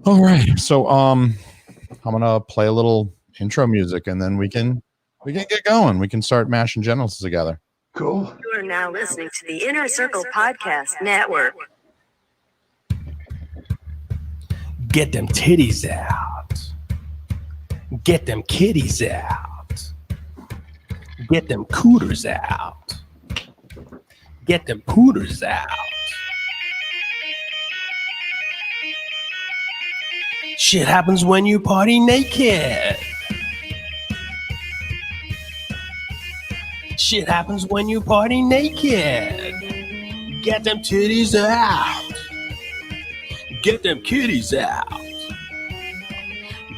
All right. So I'm gonna play a little intro music and then we can get going. We can start mashing genitals together. Cool. You are now listening to the Inner Circle Podcast Network. Get them titties out. Get them kitties out. Get them cooters out. Get them pooters out. Shit happens when you party naked. Shit happens when you party naked. Get them titties out. Get them kitties out.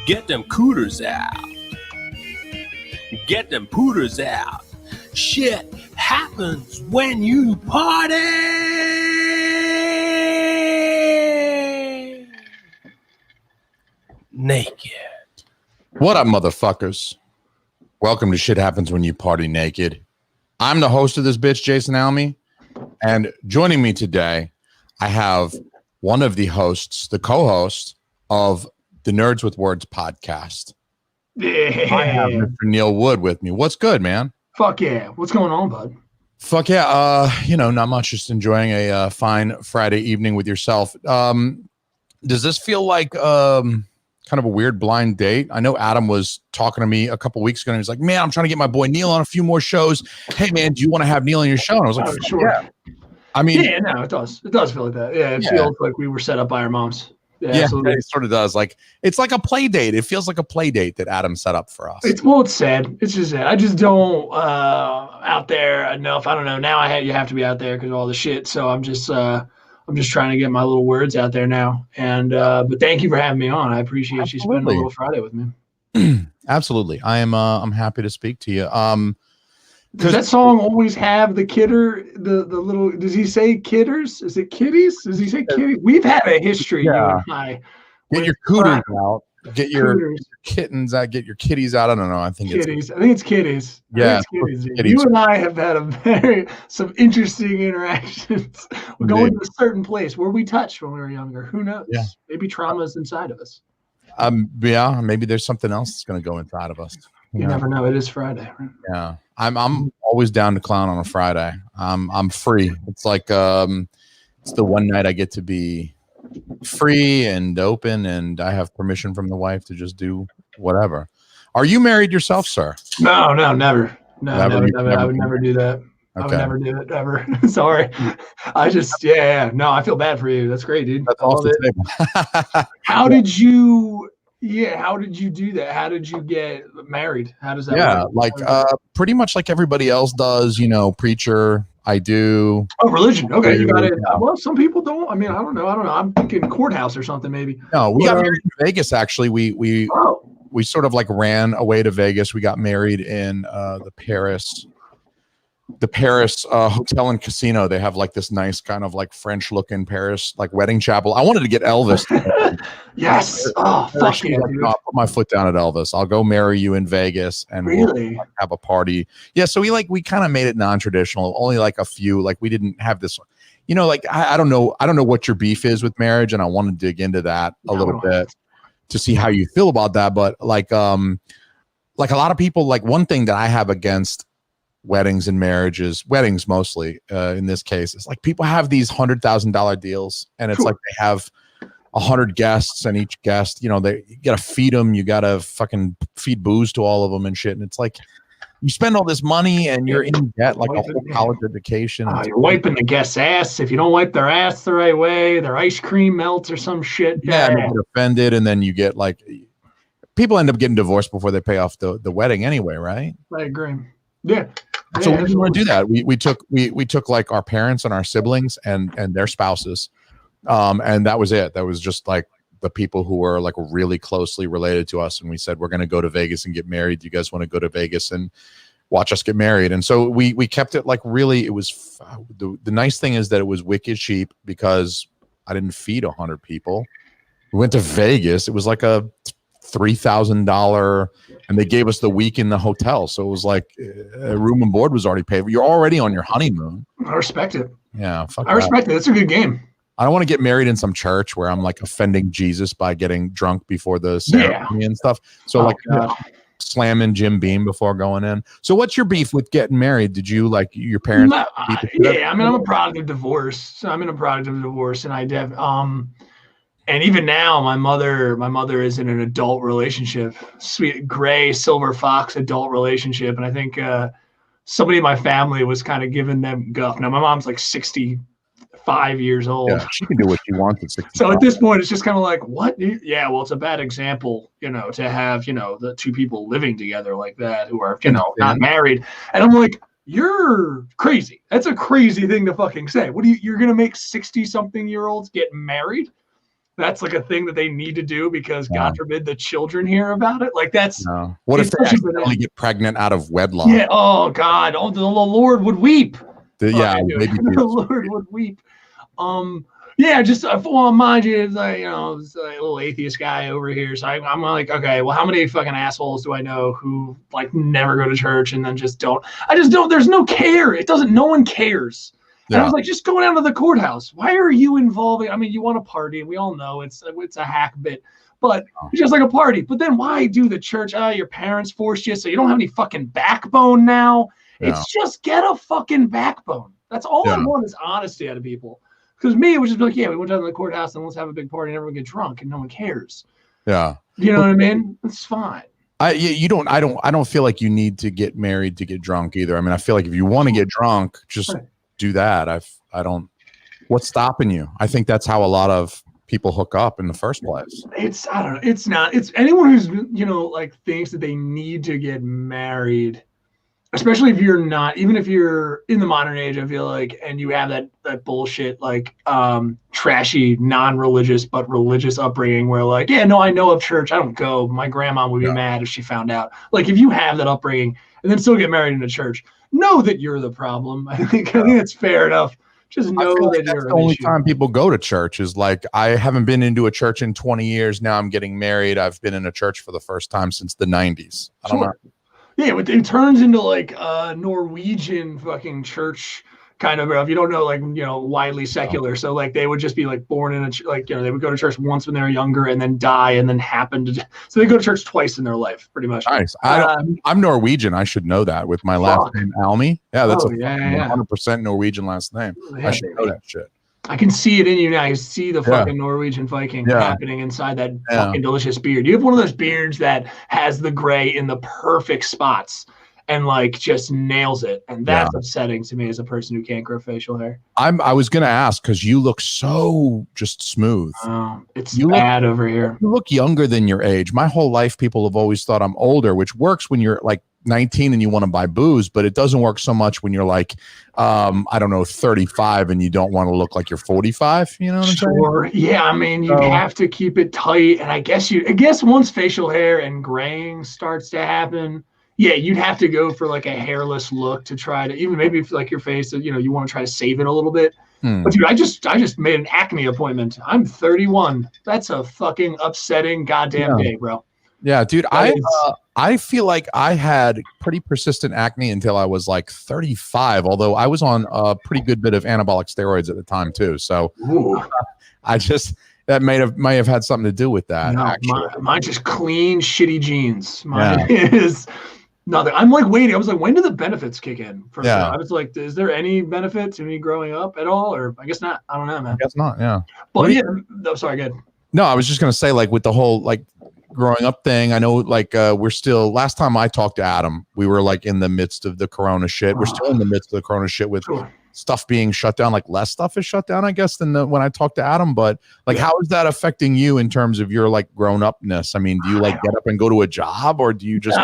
Get them cooters out. Get them pooters out. Shit happens when you party. Naked. What up, motherfuckers? Welcome to Shit Happens When You Party Naked. I'm the host of this bitch, Jason Almy, and joining me today, I have one of the hosts, the co-host of the Nerds with Words podcast. I have Yeah. Mr. Neil Wood with me. What's good, man? Fuck yeah. What's going on, bud? Fuck yeah. Not much. Just enjoying a fine Friday evening with yourself. Does this feel like kind of a weird blind date? I know Adam was talking to me a couple weeks ago and he was like, man, I'm trying to get my boy Neil on a few more shows. Hey man, do you want to have Neil on your show? And I was like, Oh, sure. yeah. I mean, Yeah, no, it does. It does feel like that. Yeah, it Yeah. feels like we were set up by our moms. Yeah, yeah, absolutely. it sort of does. Like, it's like a play date. It feels like a play date that Adam set up for us. It's sad. It's just sad. I just don't out there enough. I don't know. Now you have to be out there because of all the shit. So I'm just trying to get my little words out there now. And but thank you for having me on. I appreciate you spending a Absolutely. little Friday with me. Absolutely. I'm happy to speak to you. Does that song always have the kidder, the little, does he say kidders? Is it kitties? Does he say kitties? We've had a history, you Yeah. and I. Get with your cooters out. Get your cooters, kittens out. Get your kitties out. I don't know. I think it's kitties. I think it's kitties. I think Yeah, it's kitties, dude. kitties. You and I have had some interesting interactions. We're going to a certain place where we touched when we were younger. Who knows? Yeah. Maybe trauma is inside of us. yeah, maybe there's something else that's going to go inside of us. You never know. It is Friday. Right? Yeah, I'm always down to clown on a Friday. I'm free. It's like it's the one night I get to be free and open, and I have permission from the wife to just do whatever. Are you married yourself, sir? No, never. No, Never, never, you've never. never I would never do that. I would Okay, never do it ever. Sorry. I just, yeah. No, I feel bad for you. That's great, dude. that's I off love it. the table. How did you do that? How did you get married? How does that Yeah, work? like pretty much like everybody else does. Preacher. I do. Oh, religion. Okay, you got it. Yeah. Well, some people don't. I mean, I don't know. I'm thinking courthouse or something maybe. No, we got Well, married in Vegas. Actually, we Oh, sort of like ran away to Vegas. We got married in the Paris hotel and casino. They have like this nice kind of like French looking Paris like wedding chapel. I wanted to get Elvis. yes. Oh, fuck She's yeah, like, dude. "No, I'll put my foot down at Elvis. I'll go marry you in Vegas and we'll Really? have a party." Yeah, so we kind of made it non-traditional. Only like a few. Like we didn't have this. Like I don't know what your beef is with marriage, and I want to dig into that a little bit to see how you feel about that. But like a lot of people, like one thing that I have against weddings and marriages, weddings mostly in this case, is like people have these $100,000 deals, and it's Sure. like they have 100 guests, and each guest, you gotta feed them, you gotta fucking feed booze to all of them and shit, and it's like you spend all this money and you're in debt like a whole college education. You're wiping the guest's ass. If you don't wipe their ass the right way, their ice cream melts or some shit. Yeah, and they get offended, and then you get like people end up getting divorced before they pay off the wedding anyway, right? I agree. Yeah. So Yeah, we didn't want to do that. We took like our parents and our siblings and their spouses, and that was it. That was just like the people who were like really closely related to us, and we said we're going to go to Vegas and get married. Do you guys want to go to Vegas and watch us get married? And so we kept it like really. It was the nice thing is that it was wicked cheap because I didn't feed 100 people. We went to Vegas. It was like a $3,000, and they gave us the week in the hotel. So it was like room and board was already paid. You're already on your honeymoon. I respect it. Yeah, fuck I respect it. That's a good game. I don't want to get married in some church where I'm like offending Jesus by getting drunk before the ceremony and stuff. So slamming Jim Beam before going in. So what's your beef with getting married? Did you like your parents? Yeah, I mean, I'm a product of divorce. So I'm in a product of divorce, and and even now, my mother is in an adult relationship, sweet gray silver fox adult relationship, and I think somebody in my family was kind of giving them guff. Now my mom's like 65 years old. Yeah, she can do what she wants at 65. So at this point, it's just kind of like, what? Yeah, well, it's a bad example, to have, the two people living together like that who are, not married. And I'm like, you're crazy. That's a crazy thing to fucking say. You're going to make 60-something-year-olds get married? That's like a thing that they need to do because God forbid the children hear about it. Like that's what if they accidentally get pregnant out of wedlock? Yeah. Oh God. Oh, the Lord would weep. Maybe the Lord would weep. Yeah. Just mind you, it's like it's like a little atheist guy over here. So I'm like, okay, well, how many fucking assholes do I know who like never go to church and then just don't? There's no care. No one cares. And I was like, just go down to the courthouse. Why are you involving? I mean, you want to party. We all know it's a hack bit, but it's just like a party. But then why do the church? Your parents forced you, so you don't have any fucking backbone now. Yeah. It's just get a fucking backbone. That's all I want is honesty out of people. Because me, it was just like, we went down to the courthouse and let's have a big party and everyone get drunk and no one cares. Yeah. You know what I mean? It's fine. I don't feel like you need to get married to get drunk either. I mean, I feel like if you want to get drunk, just do that. I don't. What's stopping you? I think that's how a lot of people hook up in the first place. I don't know. It's not. It's anyone who's like thinks that they need to get married, especially if you're not. Even if you're in the modern age, I feel like, and you have that bullshit like trashy non-religious but religious upbringing where like I know of church. I don't go. My grandma would be mad if she found out. Like if you have that upbringing and then still get married in a church. Know that you're the problem. I think it's fair enough. Just know that that's the only time people go to church is like, I haven't been into a church in 20 years. Now I'm getting married. I've been in a church for the first time since the 90s. I don't know. Yeah, it turns into like a Norwegian fucking church kind of, if you don't know, like, widely secular. So like they would just be like born in they would go to church once when they were younger and then die and then so they go to church twice in their life, pretty much. Nice. I'm Norwegian. I should know that with my last name, Almi. Yeah, that's 100% Norwegian last name. I should know that shit. I can see it in you now. You see the fucking Norwegian Viking happening inside that fucking delicious beard. You have one of those beards that has the gray in the perfect spots. And like just nails it, and that's upsetting to me as a person who can't grow facial hair. I was gonna ask because you look so just smooth. It's bad over here. You look younger than your age. My whole life, people have always thought I'm older, which works when you're like 19 and you want to buy booze, but it doesn't work so much when you're like, 35 and you don't want to look like you're 45. You know what I'm saying? Yeah, I mean, you have to keep it tight, and I guess once facial hair and graying starts to happen. Yeah, you'd have to go for like a hairless look to try to even maybe if like your face, you want to try to save it a little bit. But dude, I just made an acne appointment. I'm 31. That's a fucking upsetting goddamn day, bro. Yeah, dude, I feel like I had pretty persistent acne until I was like 35, although I was on a pretty good bit of anabolic steroids at the time too. So that may have had something to do with that. No, mine's just clean, shitty jeans. Mine is nothing. I'm like waiting. I was like, when do the benefits kick in? I was like, is there any benefit to me growing up at all? Or I guess not. I don't know, man. I guess not. Yeah. But sorry, good. No, I was just gonna say, like with the whole like growing up thing. I know, like we're still. Last time I talked to Adam, we were like in the midst of the Corona shit. We're still in the midst of the Corona shit with stuff being shut down. Like less stuff is shut down, I guess, than when I talked to Adam. But like, how is that affecting you in terms of your like grown upness? I mean, do you like get up and go to a job, or do you just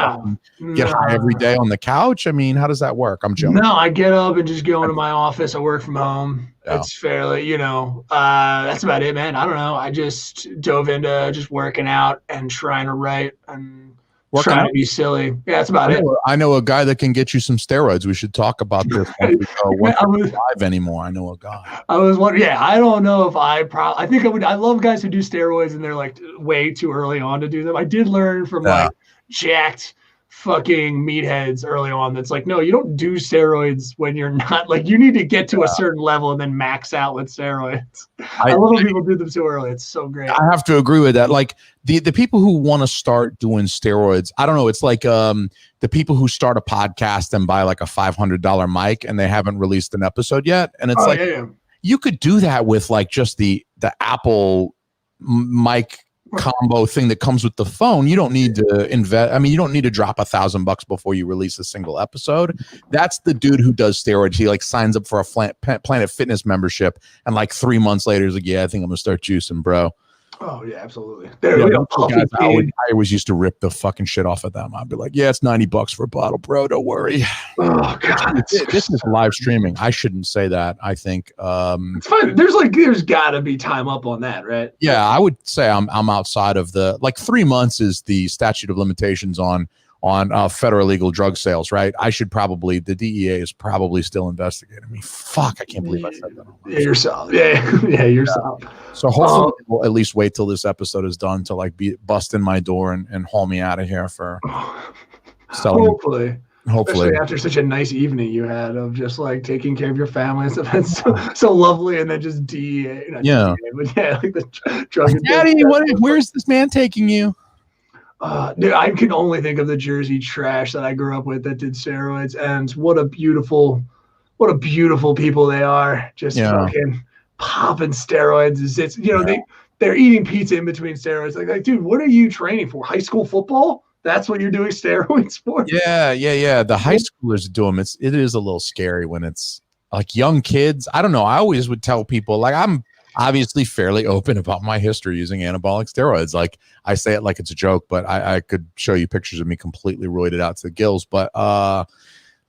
get high every day on the couch? I mean, how does that work? I'm joking. No, I get up and just go into my office. I work from home. It's fairly, that's about it, man. I don't know. I just dove into just working out and trying to write and trying to be silly. Yeah, that's about it. I know a guy that can get you some steroids. We should talk about this. Live anymore. I know a guy. I was wondering. Yeah, I don't know if I think I would. I love guys who do steroids and they're like way too early on to do them. I did learn from like jacked fucking meatheads early on that's like, no, you don't do steroids when you're not like, you need to get to a certain level and then max out with steroids. I love when people do them too early. It's so great. I have to agree with that. Like the people who want to start doing steroids, I don't know. It's like the people who start a podcast and buy like a $500 mic and they haven't released an episode yet. And it's you could do that with like just the Apple mic combo thing that comes with the phone. You don't need to invest. I mean, you don't need to drop $1,000 before you release a single episode. That's the dude who does steroids. He like signs up for a Planet Fitness membership, and like 3 months later, he's like, "Yeah, I think I'm gonna start juicing, bro." Oh yeah, absolutely. I always used to rip the fucking shit off of them. I'd be like, "Yeah, it's $90 for a bottle, bro. Don't worry." Oh god, this is live streaming. I shouldn't say that. I think it's fine. There's got to be time up on that, right? Yeah, I would say I'm outside of the like 3 months is the statute of limitations on federal illegal drug sales, right? I should probably, the DEA is probably still investigating me. Fuck, I can't believe I said that. Yeah, yourself. Yeah, yourself. So hopefully we'll at least wait till this episode is done to like bust in my door and haul me out of here for selling. Hopefully. Especially after such a nice evening you had of just like taking care of your family and stuff. It's so lovely, and then just DEA. Yeah. But yeah, like the drug. Daddy, where's this man taking you? Dude, I can only think of the Jersey trash that I grew up with that did steroids, and what a beautiful people they are. Just fucking popping steroids. It's they're eating pizza in between steroids. Like, dude, what are you training for? High school football? That's what you're doing steroids for? Yeah. The high schoolers do them. It is a little scary when it's like young kids. I don't know. I always would tell people, like, I'm obviously fairly open about my history using anabolic steroids. Like, I say it like it's a joke, but I could show you pictures of me completely roided out to the gills. But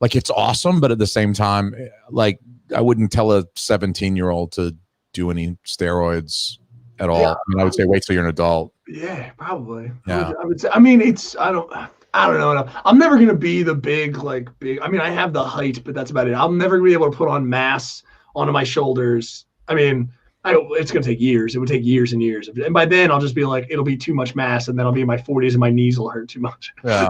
like, it's awesome. But at the same time, like, I wouldn't tell a 17-year-old to do any steroids at all. Yeah. I mean, I would say wait till you're an adult. Yeah, probably. Yeah. I would say. I mean, I don't know. I'm never gonna be the big. I mean, I have the height, but that's about it. I'm never gonna be able to put on mass onto my shoulders. I mean, it's going to take years. It would take years and years. And by then I'll just be like, it'll be too much mass. And then I'll be in my 40s and my knees will hurt too much. Yeah.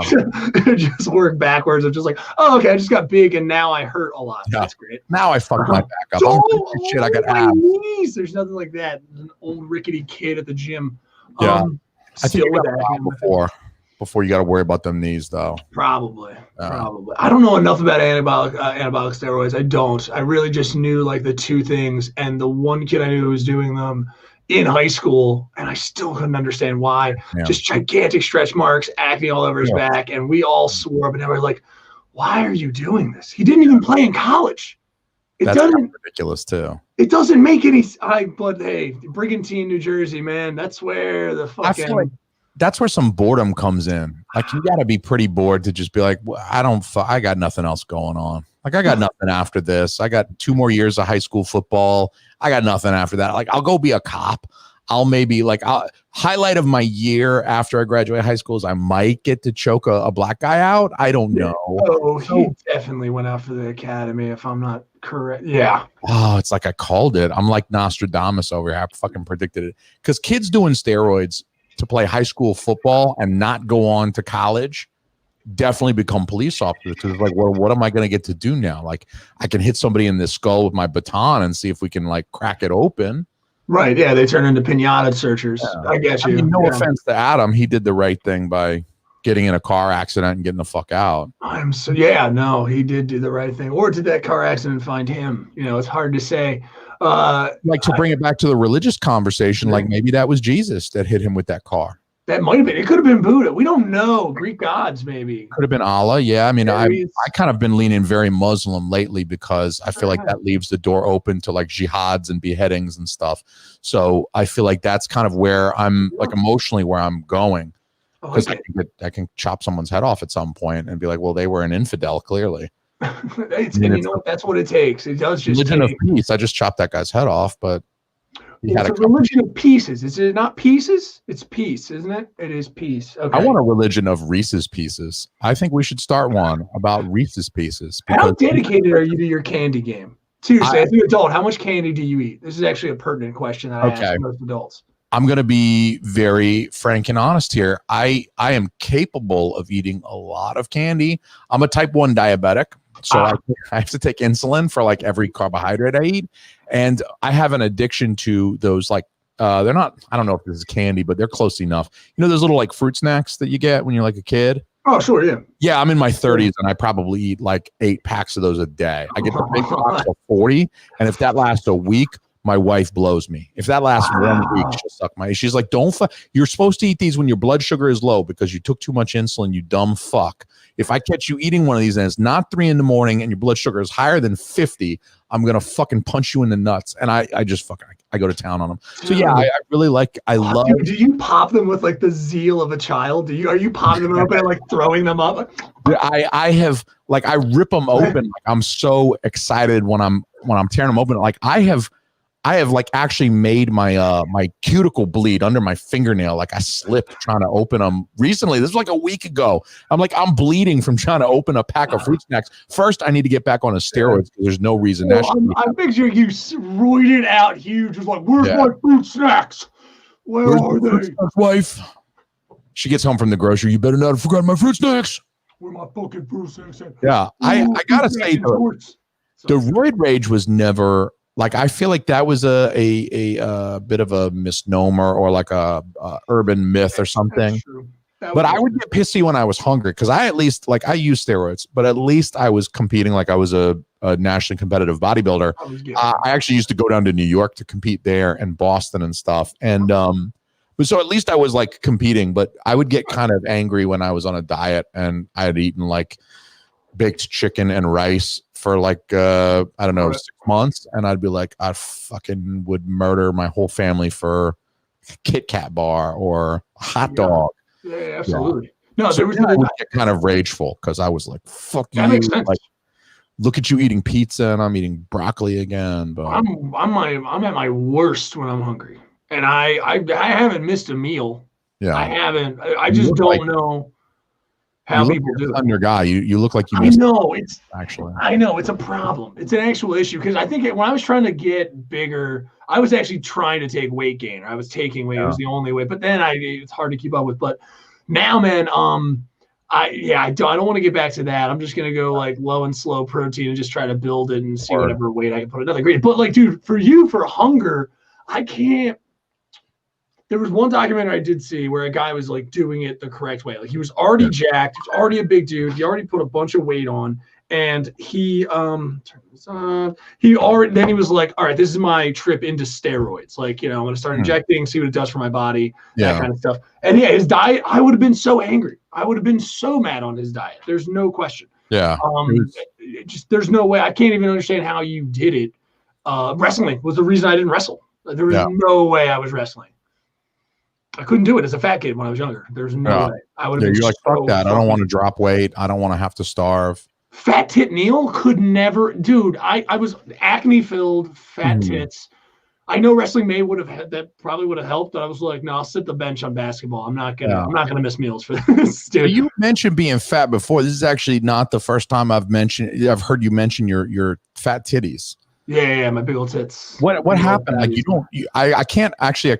Just work backwards of just like, oh, okay, I just got big and now I hurt a lot. Yeah. That's great. Now I fucked my back up. I got abs. Knees. There's nothing like that. An old rickety kid at the gym. Yeah. I think you got a while before you got to worry about them knees, though. Probably. I don't know enough about anabolic steroids. I don't. I really just knew like the two things, and the one kid I knew who was doing them in high school, and I still couldn't understand why. Yeah. Just gigantic stretch marks, acne all over his back, and we all swore, but now we're like, why are you doing this? He didn't even play in college. That's ridiculous too. It doesn't make any. But hey, Brigantine, New Jersey, man, that's where the fucking. I feel like that's where some boredom comes in. Like, you got to be pretty bored to just be like, well, I got nothing else going on. Like, I got nothing after this. I got 2 more years of high school football. I got nothing after that. Like, I'll go be a cop. I'll maybe highlight of my year after I graduate high school is I might get to choke a black guy out. I don't know. Oh, he definitely went out for the academy, if I'm not correct. Yeah. Oh, it's like I called it. I'm like Nostradamus over here. I fucking predicted it. Because kids doing steroids to play high school football and not go on to college definitely become police officers. Because like, well, what am I going to get to do now? Like, I can hit somebody in the skull with my baton and see if we can like crack it open. Right. Yeah. They turn into pinata searchers. Yeah. I get you. I mean, no offense to Adam. He did the right thing by getting in a car accident and getting the fuck out. He did do the right thing. Or did that car accident find him? You know, it's hard to say. To bring it back to the religious conversation, like maybe that was Jesus that hit him with that car. That might have been. It could have been Buddha. We don't know. Greek gods, maybe. Could have been Allah. Yeah. I mean, I kind of been leaning very Muslim lately because I feel like that leaves the door open to like jihads and beheadings and stuff. So I feel like that's kind of where I'm like emotionally where I'm going. Because I can chop someone's head off at some point and be like, well, they were an infidel, clearly. And you know what? That's what it takes. It does just religion of peace. I just chopped that guy's head off, but it's a religion of pieces. Is it not pieces? It's peace, isn't it? It is peace. Okay. I want a religion of Reese's Pieces. I think we should start one about Reese's Pieces. How dedicated are you to your candy game? Seriously, as an adult, how much candy do you eat? This is actually a pertinent question that I ask most adults. I'm going to be very frank and honest here. I am capable of eating a lot of candy. I'm a type 1 diabetic, so I have to take insulin for like every carbohydrate I eat. And I have an addiction to those like, they're not, I don't know if this is candy, but they're close enough. You know, those little like fruit snacks that you get when you're like a kid? Oh, sure, yeah. Yeah, I'm in my 30s and I probably eat like 8 packs of those a day. I get the big box of 40. And if that lasts a week, my wife blows me. If that lasts 1 week, she'll suck my. She's like, you're supposed to eat these when your blood sugar is low because you took too much insulin, you dumb fuck. If I catch you eating one of these and it's not 3 a.m. and your blood sugar is higher than 50, I'm going to fucking punch you in the nuts. And I just fucking, I go to town on them. So yeah, I really like, I love. Dude, do you pop them with like the zeal of a child? Are you popping them open and like throwing them up? I have like, I rip them open. Like, I'm so excited when I'm tearing them open. Like I have like actually made my my cuticle bleed under my fingernail. Like I slipped trying to open them recently. This was like a week ago. I'm bleeding from trying to open a pack of fruit snacks. First, I need to get back on a steroids because there's no reason that I picture you roided out huge. Just like, where's my fruit snacks? Where's are they? Wife. She gets home from the grocery. You better not have forgotten my fruit snacks. Where my fucking fruit snacks at? Yeah, I gotta say the roid rage was never. Like, I feel like that was a bit of a misnomer or like a urban myth or something. But I would get pissy when I was hungry because I at least like I use steroids, but at least I was competing like I was a nationally competitive bodybuilder. I actually used to go down to New York to compete there and Boston and stuff. And but so at least I was like competing, but I would get kind of angry when I was on a diet and I had eaten like baked chicken and rice for like I don't know 6 months, and I'd be like, I fucking would murder my whole family for a Kit Kat bar or a hot dog. Yeah, absolutely. No, so there was I would get kind of rageful because I was like, fuck you. Like, look at you eating pizza and I'm eating broccoli again. But I'm at my worst when I'm hungry, and I haven't missed a meal. Yeah, I haven't. I just don't know how people do. I'm your guy. You look like you. I know it's actually. I know it's a problem. It's an actual issue because I think when I was trying to get bigger, I was actually trying to take weight gain. I was taking weight. It was the only way. But then it's hard to keep up with. But now, man, I don't want to get back to that. I'm just gonna go like low and slow protein and just try to build it and see whatever weight I can put. Another great. But like, dude, for hunger, I can't. There was one documentary I did see where a guy was like doing it the correct way. Like he was already jacked, he was already a big dude, he already put a bunch of weight on, and he was like, all right, this is my trip into steroids. Like, you know, I'm gonna start injecting, see what it does for my body, that kind of stuff. And yeah, his diet, I would have been so angry. I would have been so mad on his diet. There's no question. Yeah. There's no way. I can't even understand how you did it. Wrestling was the reason I didn't wrestle. There was no way I was wrestling. I couldn't do it as a fat kid when I was younger. There's no way. I would have been you're like, fuck that. I don't want to drop weight. I don't want to have to starve. Fat tit Neil could never, dude. I was acne filled, fat tits. I know wrestling would have had that, probably would have helped, but I was like, no, I'll sit the bench on basketball. I'm not gonna miss meals for this, dude. You mentioned being fat before. This is actually not the first time I've heard you mention your fat titties. Yeah, my big old tits. What happened? Like I can't see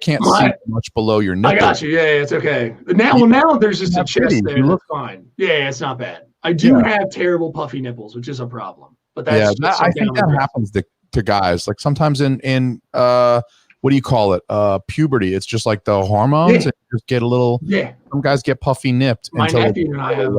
much below your nipple. I got you. Yeah, it's okay. Now there's just a chest there. That's fine. Yeah, it's not bad. I do have terrible puffy nipples, which is a problem. But that's I think that happens to guys. Like sometimes in what do you call it? Puberty. It's just like the hormones and just get a little. Yeah. Some guys get puffy nipped. My nephew and I have.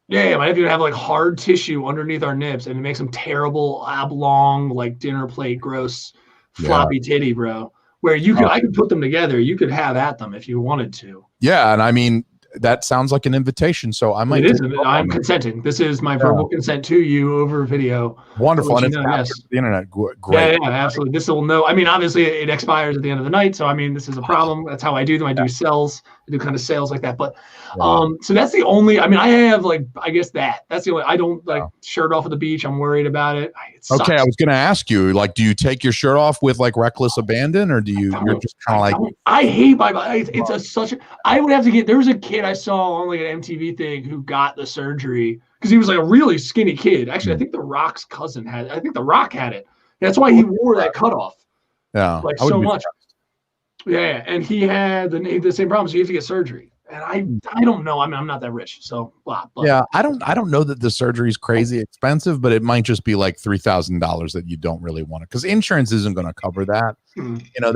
Yeah, my nephew would have like hard tissue underneath our nips, and it makes them terrible, oblong, like dinner plate, gross, floppy titty, bro. Where I could put them together. You could have at them if you wanted to. Yeah, and I mean that sounds like an invitation. So I might. It is. I'm consenting. This is my verbal consent to you over video. Wonderful, and it's the internet. Great. Yeah, absolutely. This will know. I mean, obviously, it expires at the end of the night. So I mean, this is a problem. That's how I do them. I do sales. I do kind of sales like that. But so that's the only. I mean, I have like I guess that's the only. I don't like shirt off at the beach. I'm worried about it. Okay, I was going to ask you. Like, do you take your shirt off with like reckless abandon, or do you? You're just kind of like. I hate my body. It's such. I would have to get. There was a kid I saw on like an MTV thing who got the surgery because he was like a really skinny kid. Actually, I think The Rock's cousin had. I think The Rock had it. That's why he wore that cutoff. Yeah, like so much. Yeah, and he had the same problem, so you have to get surgery. And I don't know. I mean, I'm not that rich, so blah. But Yeah, I don't know that the surgery is crazy expensive, but it might just be like $3,000 that you don't really want it because insurance isn't going to cover that. Mm. You know,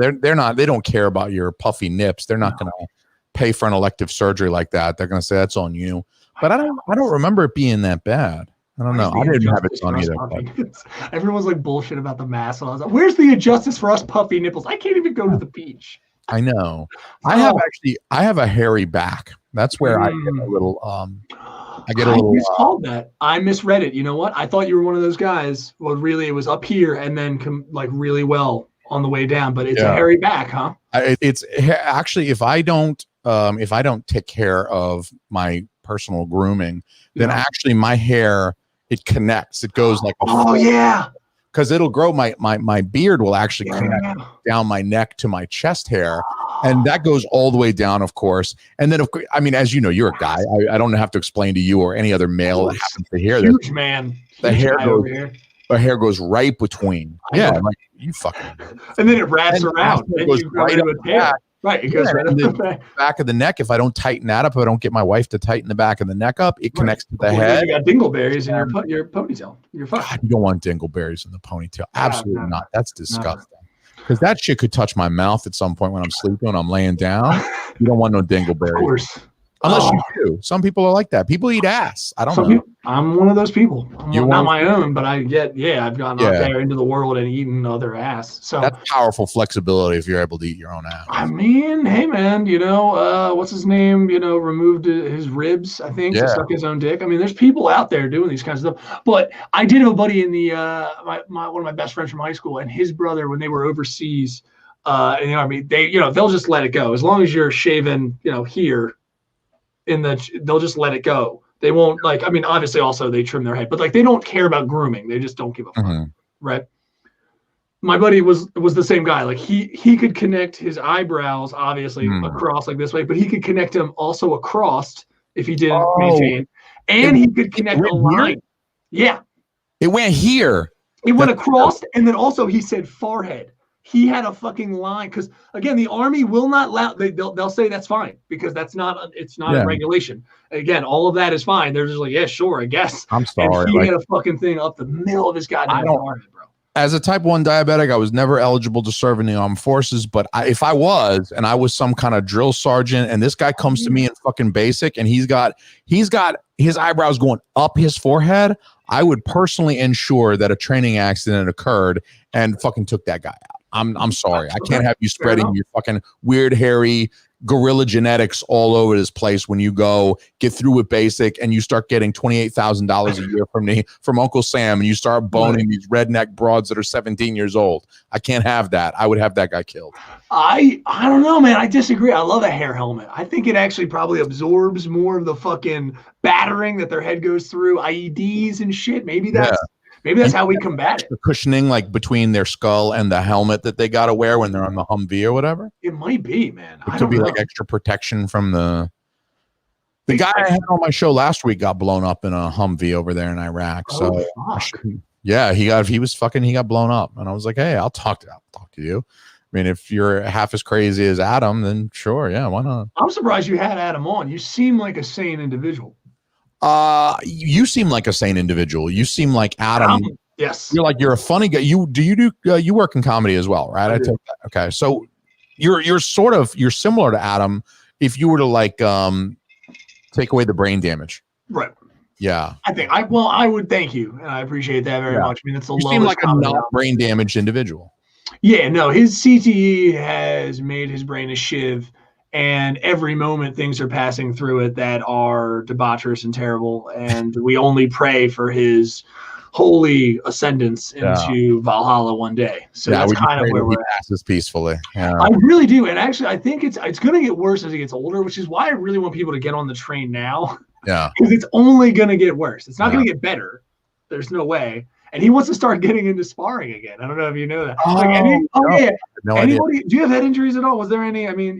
they don't care about your puffy nips. They're not going to pay for an elective surgery like that. They're going to say that's on you. But I don't remember it being that bad. I don't know. I didn't have it done either. But. Everyone's like bullshit about the mask. And I was like, where's the injustice for us puffy nipples? I can't even go to the beach. I know. I have a hairy back. That's where I get a little I miscalled that. I misread it. You know what? I thought you were one of those guys. Well, really, it was up here and then like really well on the way down. But it's a hairy back, huh? It's actually if I don't take care of my personal grooming, then actually my hair it connects. It goes like because it'll grow. My beard will actually connect down my neck to my chest hair. And that goes all the way down, of course. And then, I mean, as you know, you're a guy. I don't have to explain to you or any other male that happens to hear this. Huge man. The hair goes right between. Yeah, like you fucking. And then it wraps around. It goes right up the back. Right, it goes right up the back of the neck. If I don't tighten that up, if I don't get my wife to tighten the back of the neck up, it connects to the head. You got dingleberries in your ponytail. You're fucked. God, you don't want dingleberries in the ponytail. Absolutely not. That's disgusting. Because that shit could touch my mouth at some point when I'm sleeping, when I'm laying down. You don't want no dingleberries. Of course. Unless you do. Some people are like that. People eat ass. I don't know. I'm one of those people. Not my own, but I've gone out there into the world and eaten other ass. So that's powerful flexibility if you're able to eat your own ass. I mean, hey man, what's his name? Removed his ribs, I think, to suck his own dick. I mean, there's people out there doing these kinds of stuff. But I did have a buddy in the one of my best friends from high school, and his brother, when they were overseas in the army, they'll just let it go as long as you're shaven, here. They'll just let it go. They won't obviously also they trim their head, but like they don't care about grooming. They just don't give a fuck. Right. My buddy was the same guy. Like he could connect his eyebrows obviously across like this way, but he could connect them also across if he didn't maintain. And he could connect a line. Yeah. It went here. It went across, and then also he said forehead. He had a fucking line because again, the army will not allow. They'll say that's fine because it's not a regulation. Again, all of that is fine. They're just like, yeah, sure, I guess. I'm sorry. And he had a fucking thing up the middle of his goddamn forehead, bro. As a type 1 diabetic, I was never eligible to serve in the armed forces. But if I was, and I was some kind of drill sergeant, and this guy comes to me in fucking basic, and he's got his eyebrows going up his forehead, I would personally ensure that a training accident occurred and fucking took that guy out. I'm sorry. I can't have you spreading your fucking weird, hairy gorilla genetics all over this place when you go get through with basic and you start getting $28,000 a year from Uncle Sam and you start boning these redneck broads that are 17 years old. I can't have that. I would have that guy killed. I don't know, man. I disagree. I love a hair helmet. I think it actually probably absorbs more of the fucking battering that their head goes through, IEDs and shit. Maybe that's how we combat it. The cushioning, like between their skull and the helmet that they got to wear when they're on the Humvee or whatever. It might be, man. It could be like extra protection from the guy I had on my show last week got blown up in a Humvee over there in Iraq. So yeah, he got blown up, and I was like, hey, I'll talk to you. I mean, if you're half as crazy as Adam, then sure, yeah, why not? I'm surprised you had Adam on. You seem like a sane individual. You seem like a sane individual. You seem like Adam. Yes. You're a funny guy. You work in comedy as well, right? I take that. Okay. So you're similar to Adam if you were to take away the brain damage. Right. Yeah. I would thank you. And I appreciate that very much. I mean, it's the lowest. You seem like a not brain damaged individual. Yeah, no, his CTE has made his brain a shiv. And every moment things are passing through it that are debaucherous and terrible. And we only pray for his holy ascendance into Valhalla one day. So that's kind of where we're at. Peacefully. Yeah. I really do. And actually, I think it's going to get worse as he gets older, which is why I really want people to get on the train now. Yeah. Because it's only going to get worse. It's not going to get better. There's no way. And he wants to start getting into sparring again. I don't know if you know that. No anybody? Idea. Do you have head injuries at all? Was there any? I mean,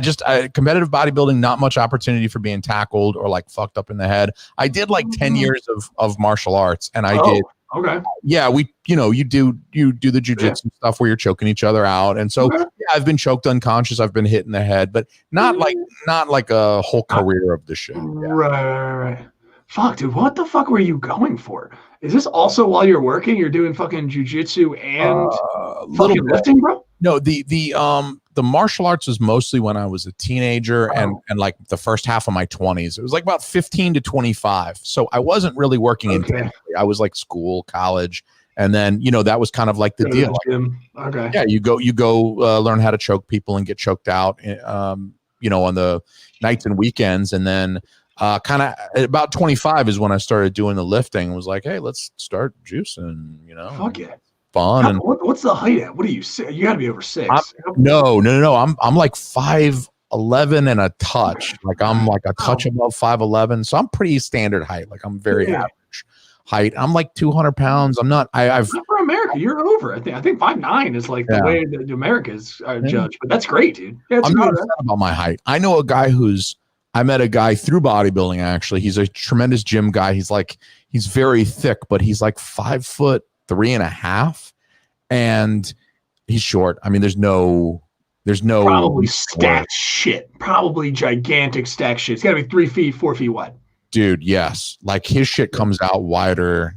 just competitive bodybuilding, not much opportunity for being tackled or like fucked up in the head. I did 10 years of martial arts, and I did Okay. Yeah, you do the jujitsu stuff where you're choking each other out, and so Okay. yeah, I've been choked unconscious. I've been hit in the head, but not like a whole career of the shit. Yeah. Right. Fuck, dude, what the fuck were you going for? Is this also while you're working? You're doing fucking jujitsu and Little fucking lifting, bro? No, the martial arts was mostly when I was a teenager and like the first half of my 20s. It was like about 15 to 25. So I wasn't really working intensely. I was like school, college, and then that was kind of like the deal. Okay. Yeah, you go learn how to choke people and get choked out on the nights and weekends, and then kind of about 25 is when I started doing the lifting. It was like, hey, let's start juicing, Fuck yeah. fun. And What's the height at? What are you? You got to be over 6. No. I'm like 5'11" and a touch. Like I'm like a touch above 5'11", so I'm pretty standard height. Like I'm very average height. I'm like 200 pounds. I'm not. Not for America. You're over. I think 5'9" is like the way that Americans are judged. But that's great, dude. Yeah, I'm not upset about my height. I know a guy I met a guy through bodybuilding. Actually, he's a tremendous gym guy. He's very thick, but he's like 5'3.5", and he's short. I mean, there's no probably stacked shit. Probably gigantic stacked shit. It's got to be 3 feet, 4 feet wide. Dude, yes. Like his shit comes out wider.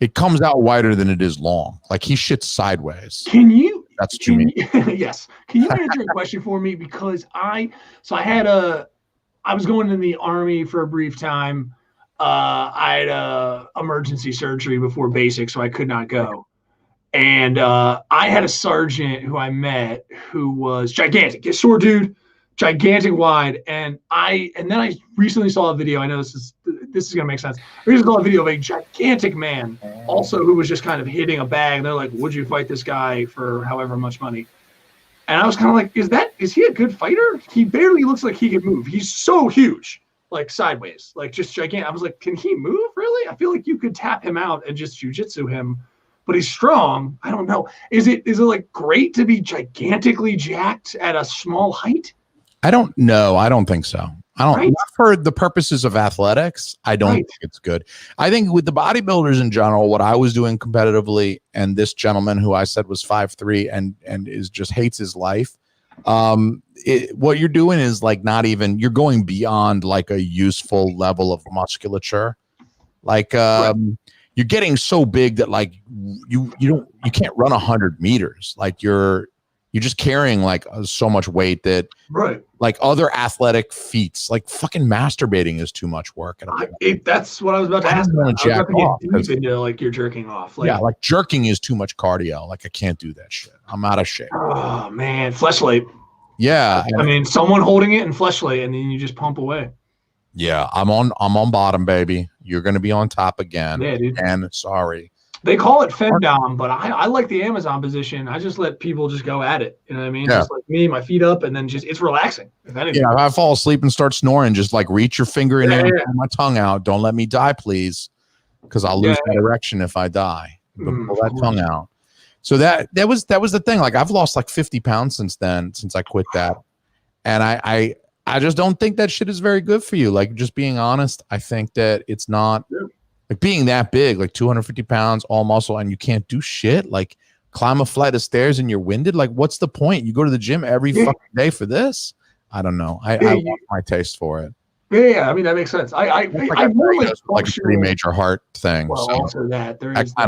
It comes out wider than it is long. Like he shits sideways. That's what you mean. Yes. Can you answer a question for me? Because I was going in the Army for a brief time. I had emergency surgery before basic, so I could not go. And I had a sergeant who I met who was gigantic, a short dude, gigantic wide. And then I recently saw a video. I know this is gonna make sense. I recently saw a video of a gigantic man, also who was just kind of hitting a bag. And they're like, "Would you fight this guy for however much money?" And I was kind of like, is he a good fighter? He barely looks like he can move. He's so huge, like sideways, like just gigantic. I was like, can he move really? I feel like you could tap him out and just jujitsu him, but he's strong. I don't know. Is it like great to be gigantically jacked at a small height? I don't know. I don't think so. Not for the purposes of athletics. I don't think it's good. I think with the bodybuilders in general, what I was doing competitively, and this gentleman who I said was 5'3" and is just hates his life. What you're doing is like not even, you're going beyond like a useful level of musculature. Like you're getting so big that like you can't run 100 meters. Like you're just carrying like so much weight that like other athletic feats, like fucking masturbating is too much work. That's what I was about to ask. I was about to get deep into like you're jerking off. Like, like jerking is too much cardio. Like I can't do that shit. I'm out of shape. Oh man, fleshlight. Yeah, I mean, someone holding it in fleshlight, and then you just pump away. Yeah, I'm on bottom, baby. You're gonna be on top again. Yeah, dude. And sorry. They call it femdom, but I like the Amazon position. I just let people just go at it. You know what I mean? Yeah. Just like me, my feet up, and then just it's relaxing. If anything. Yeah, if I fall asleep and start snoring, just like reach your finger in there and pull my tongue out. Don't let me die, please, because I'll lose that erection if I die. But pull that tongue out. So that was the thing. Like I've lost like 50 pounds since I quit that, and I just don't think that shit is very good for you. Like just being honest, I think that it's not. Like being that big, like 250 pounds, all muscle, and you can't do shit, like climb a flight of stairs and you're winded. Like, what's the point? You go to the gym every fucking day for this? I don't know. I lost my taste for it. Yeah, I mean that makes sense. I more like a pretty major heart thing. Well, so also that there is I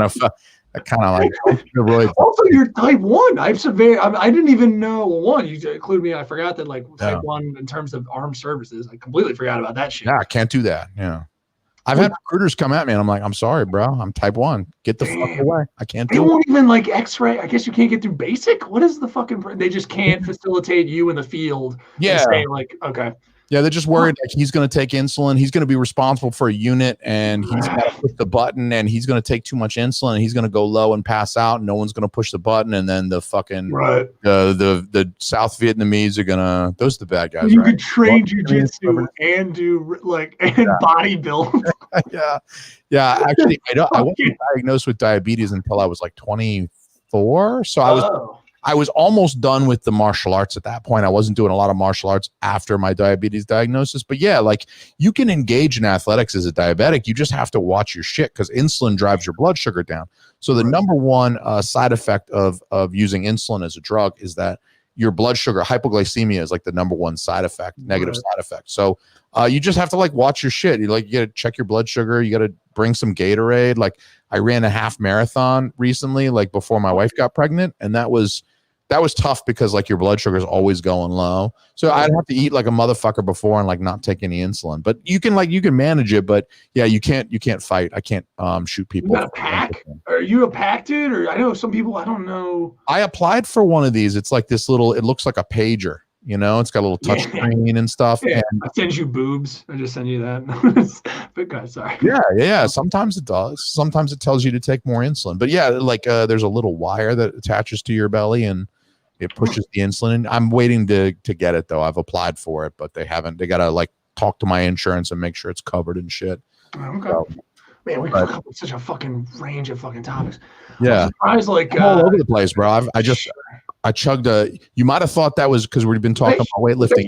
kind of like steroids. Also, you're type 1. I have severe. I didn't even know. Well, one, you included me. I forgot that like type 1 in terms of armed services. I completely forgot about that shit. Yeah, I can't do that. Yeah. I've had recruiters come at me and I'm like, I'm sorry, bro. I'm type 1. Get the fuck away. I can't do it. They won't even like x-ray. I guess you can't get through basic. What is the fucking, they just can't facilitate you in the field. Yeah. And say like, okay. Yeah, they're just worried like he's going to take insulin. He's going to be responsible for a unit, and he's got to push the button, and he's going to take too much insulin, and he's going to go low and pass out. And no one's going to push the button, and then the fucking the South Vietnamese are gonna. Those are the bad guys. You could train jujitsu and do like and bodybuild. yeah. Actually, I wasn't diagnosed with diabetes until I was like 24. So I was almost done with the martial arts at that point. I wasn't doing a lot of martial arts after my diabetes diagnosis, but yeah, like you can engage in athletics as a diabetic. You just have to watch your shit because insulin drives your blood sugar down. So the number one side effect of using insulin as a drug is that your blood sugar, hypoglycemia is like the number one side effect, negative side effect. So you just have to like watch your shit. You got to check your blood sugar. You got to bring some Gatorade. Like I ran a half marathon recently, like before my wife got pregnant. And that was tough because like your blood sugar is always going low. So I'd have to eat like a motherfucker before and like not take any insulin, but you can manage it, but yeah, you can't fight. I can't shoot people. You got a pack? Are you a pack dude? Or I know some people, I don't know. I applied for one of these. It's like this little, it looks like a pager, you know, it's got a little touch screen and stuff. Yeah. And I send you boobs. I just send you that. But guys, sorry. Yeah. Sometimes it does. Sometimes it tells you to take more insulin, but yeah, like there's a little wire that attaches to your belly and it pushes the insulin. I'm waiting to get it though. I've applied for it, but they haven't. They gotta like talk to my insurance and make sure it's covered and shit. Okay. So, man, we covered such a fucking range of fucking topics. Yeah. I was like all over the place, bro. I chugged you might have thought that was because we've been talking about weightlifting.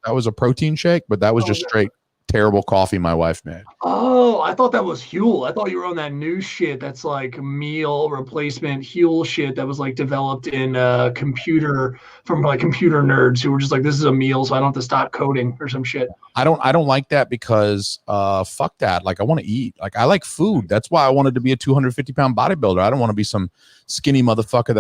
That was a protein shake, but that was just straight terrible coffee my wife made. Oh, I thought that was Huel. I thought you were on that new shit that's like meal replacement Huel shit that was like developed in computer from like computer nerds who were just like, this is a meal, so I don't have to stop coding or some shit. I don't like that because fuck that. Like I want to eat. Like I like food. That's why I wanted to be a 250-pound bodybuilder. I don't want to be some skinny motherfucker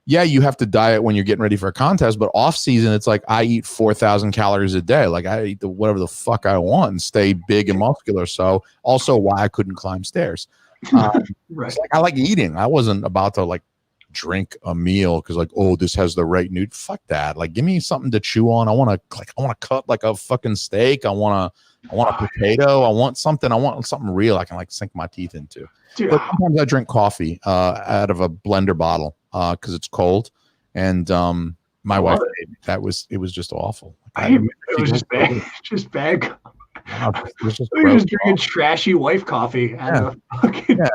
you have to diet when you're getting ready for a contest, but off season it's like I eat 4,000 calories a day. Like I eat whatever the fuck I want and stay big and muscular. So also why I couldn't climb stairs. Right. Like I like eating. I wasn't about to like drink a meal because like, oh, this has the right nude. Fuck that. Like give me something to chew on. I want to cut like a fucking steak. I want a potato. I want something real I can like sink my teeth into. Dude, but sometimes I drink coffee out of a blender bottle because it's cold. And my wife it was just awful. It was just bad. Just bad. You're just drinking trashy wife coffee.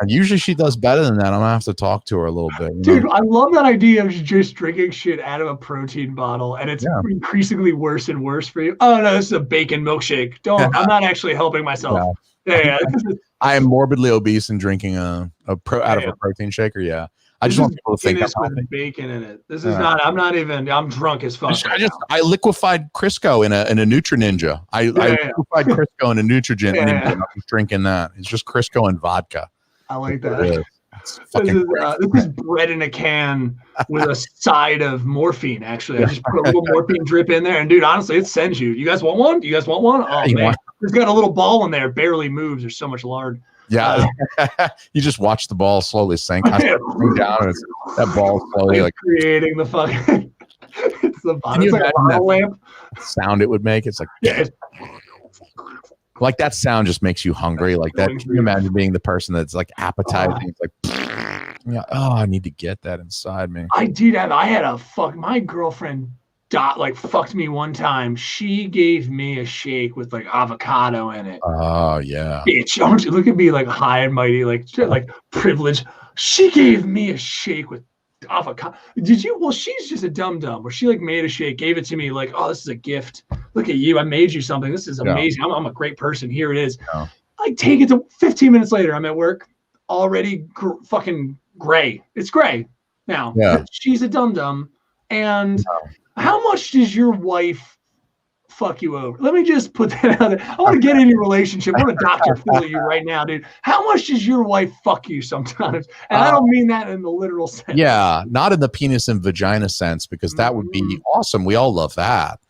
Usually she does better than that. I'm gonna have to talk to her a little bit. Dude, I love that idea of just drinking shit out of a protein bottle, and it's increasingly worse and worse for you. Oh no, this is a bacon milkshake. I'm not actually helping myself. Yeah. I am morbidly obese and drinking out of a protein shaker. Yeah. I just want people to think this with bacon in it. This is not. I'm drunk as fuck. I liquefied Crisco in a Nutri Ninja. I liquefied Crisco in a Nutrigen Ninja. I'm just drinking that. It's just Crisco and vodka. I like that. This is bread in a can with a side of morphine. Actually, I just put a little morphine drip in there, and dude, honestly, it sends you. You guys want one? Oh man, it's got a little ball in there. Barely moves. There's so much lard. Yeah, you just watch the ball slowly sink. I sink down, and it's that ball slowly like creating the fucking. It's the bottom. It's like a bottle lamp sound it would make. It's like like that sound just makes you hungry. Like that. Can you imagine being the person that's like appetizing? It's like, I need to get that inside me. My girlfriend fucked me one time. She gave me a shake with like avocado in it. Oh yeah. Bitch, look at me like high and mighty, like privilege. She gave me a shake with avocado. Did you? Well, she's just a dum where she like made a shake, gave it to me like, oh, this is a gift. Look at you. I made you something. This is amazing. I'm a great person. Here it is. Yeah. I take it to 15 minutes later. I'm at work already fucking gray. It's gray now. Yeah. She's a dum and how much does your wife fuck you over? Let me just put that out there. I want to get in your relationship. I want a doctor feel you right now, dude. How much does your wife fuck you sometimes? And I don't mean that in the literal sense. Yeah, not in the penis and vagina sense, because that would be awesome. We all love that.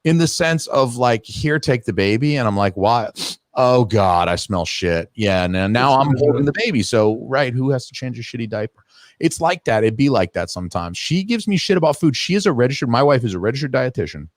In the sense of like, here, take the baby. And I'm like, why? Oh God, I smell shit. Yeah. Now I'm holding the baby. So, right. Who has to change a shitty diaper? It's like that. It'd be like that sometimes. She gives me shit about food. My wife is a registered dietitian.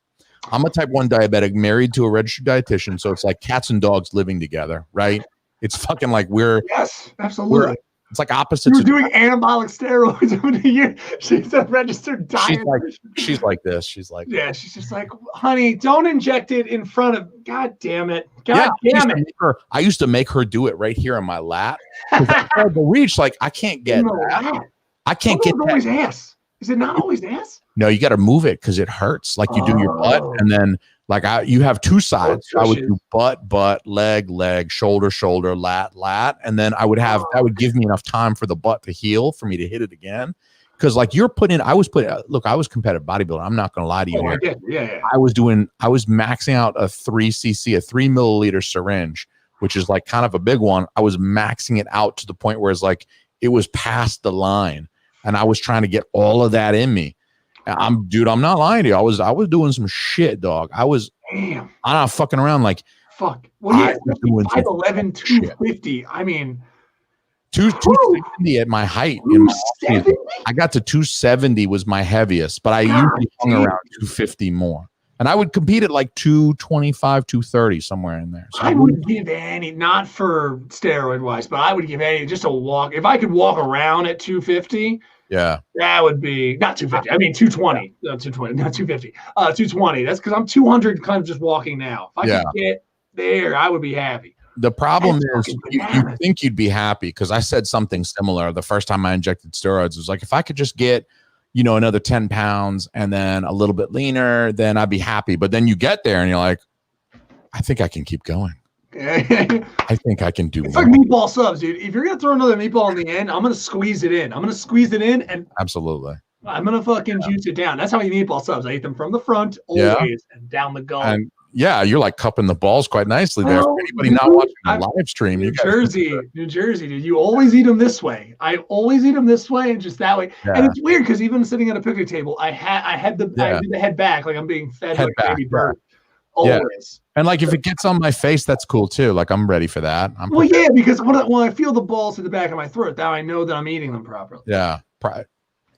I'm a type 1 diabetic married to a registered dietitian. So it's like cats and dogs living together, right? It's fucking like yes, absolutely. It's like opposites. You're doing anabolic steroids. She's a registered dietitian. She's like this. She's like, she's just like, honey, don't inject it in front of. God damn it. God damn it. I used to make her do it right here on my lap. The reach, like I can't get that. I can't It's get that. always ass. Is it not always ass? No, you got to move it because it hurts. Like you do your butt, and then like you have two sides. So I would do butt, leg, shoulder, lat, and then I would have that would give me enough time for the butt to heal for me to hit it again. Because like I was competitive bodybuilder. I'm not gonna lie to you. Yeah. I was maxing out a 3 milliliter syringe, which is like kind of a big one. I was maxing it out to the point where it's like it was past the line, and I was trying to get all of that in me. I'm not lying to you. I was doing some shit, dog. I'm not fucking around. Like, fuck. Well, yeah, 5'11", 250. I mean, 270 at my height. I got to 270 was my heaviest, but I usually hung around 250 more. And I would compete at like 225, 230, somewhere in there. So I would give any, not for steroid wise, but I would give any just a walk. If I could walk around at 250, yeah, that would be not 250. I mean 220, not 220, not 250. 220. That's because I'm 200, kind of just walking now. If I could get there, I would be happy. The problem is you think you'd be happy because I said something similar the first time I injected steroids. It was like, if I could just get, another 10 pounds and then a little bit leaner, then I'd be happy. But then you get there and you're like, I think I can keep going. I think I can do it's more. Like meatball subs, dude. If you're going to throw another meatball in the end, I'm going to squeeze it in. And absolutely. I'm going to fucking juice it down. That's how I eat meatball subs. I eat them from the front always and down the gullet. And yeah, you're like cupping the balls quite nicely there. For anybody not watching the live stream, New Jersey, dude. You always eat them this way. I always eat them this way and just that way. Yeah. And it's weird because even sitting at a picnic table, I did the head back like I'm being fed like a baby bird. Always. Yeah. And like if it gets on my face, that's cool too. Like I'm ready for that. Because when I feel the balls at the back of my throat, now I know that I'm eating them properly. Yeah.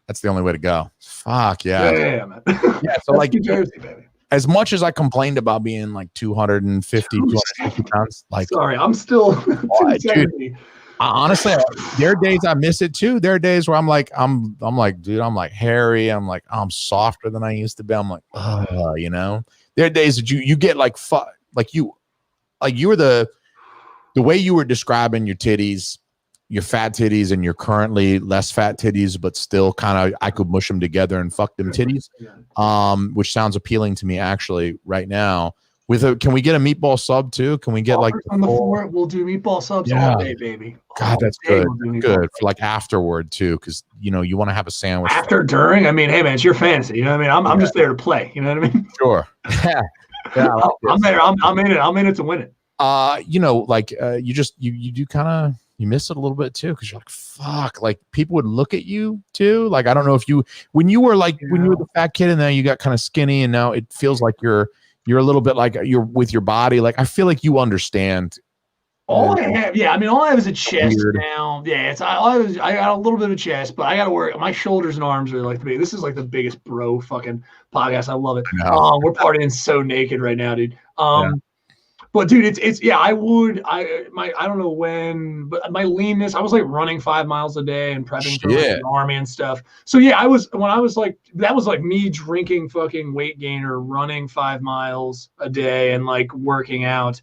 That's the only way to go. Fuck yeah. Yeah, man. Yeah. So like New Jersey, baby. As much as I complained about being like 250 pounds, like sorry, I'm still 270. Honestly, there are days I miss it too. There are days where I'm like, dude, I'm like hairy. I'm like, I'm softer than I used to be. I'm like, There are days that you get like you were the way you were describing your titties, your fat titties, and your currently less fat titties, but still kind of I could mush them together and fuck them titties, which sounds appealing to me actually right now. Can we get a meatball sub too? Can we get like on the floor? We'll do meatball subs all day, baby. God, that's good. Good for like afterward too, because you want to have a sandwich after, during. I mean, hey man, it's your fantasy. You know what I mean? I'm just there to play. You know what I mean? Sure. Yeah. I'm there. I'm in it. I'm in it to win it. You do kind of. You miss it a little bit too because you're like, fuck, like people would look at you too. Like, I don't know if when you were the fat kid and now you got kind of skinny and now it feels like you're a little bit like you're with your body. Like, I feel like you understand. All I have is a chest now. Yeah, I got a little bit of a chest, but I got to work. My shoulders and arms are like the big. This is like the biggest bro fucking podcast. I love it. We're partying so naked right now, dude. But dude, it's I don't know when, but my leanness, I was like running 5 miles a day and prepping for like, the army and stuff. So yeah, that was like me drinking fucking weight gainer, running 5 miles a day and like working out.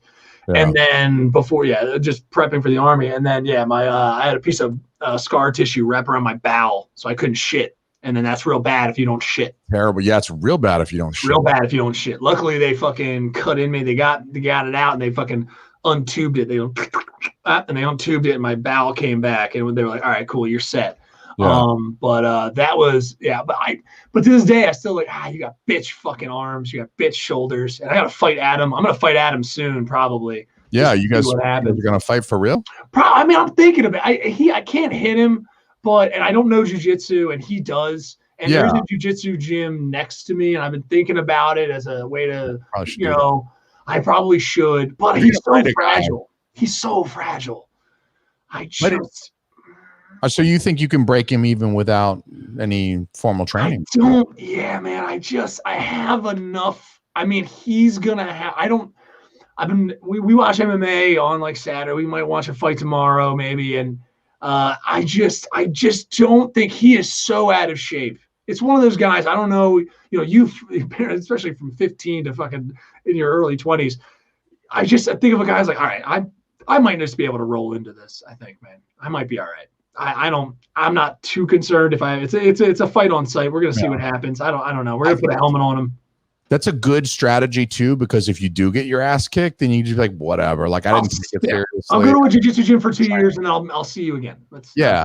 Yeah. And then before, just prepping for the army. And then, I had a piece of scar tissue wrapped around my bowel, so I couldn't shit. And then that's real bad if you don't shit. Terrible. Yeah, it's real bad if you don't shit. Real bad if you don't shit. Luckily, they fucking cut in me. They got it out and they fucking untubed it. They untubed it and my bowel came back. And they were like, all right, cool, you're set. Yeah. That was, but to this day, I still like, you got bitch fucking arms, you got bitch shoulders, and I got to fight Adam. I'm going to fight Adam soon, probably. Yeah, you guys are going to fight for real? I mean, I'm thinking of it. I can't hit him. And I don't know jiu-jitsu, and he does. And there's a jiu-jitsu gym next to me, and I've been thinking about it as a way to, I probably should. But he's so fragile. He's so fragile. So you think you can break him even without any formal training? I have enough. I mean, he's gonna have. We watch MMA on like Saturday. We might watch a fight tomorrow, maybe, and. I just don't think he is so out of shape. It's one of those guys. I don't know. You especially from 15 to fucking in your early 20s. I think of a guy who's like, all right, I might just be able to roll into this. I think, man, I might be all right. I'm not too concerned if it's a fight on site. We're gonna see what happens. I don't know. We're gonna put a helmet on him. That's a good strategy too, because if you do get your ass kicked, then you can just be like, whatever. Like I didn't take it seriously. I'll go to a jiu-jitsu gym for 2 years and then I'll see you again. Yeah.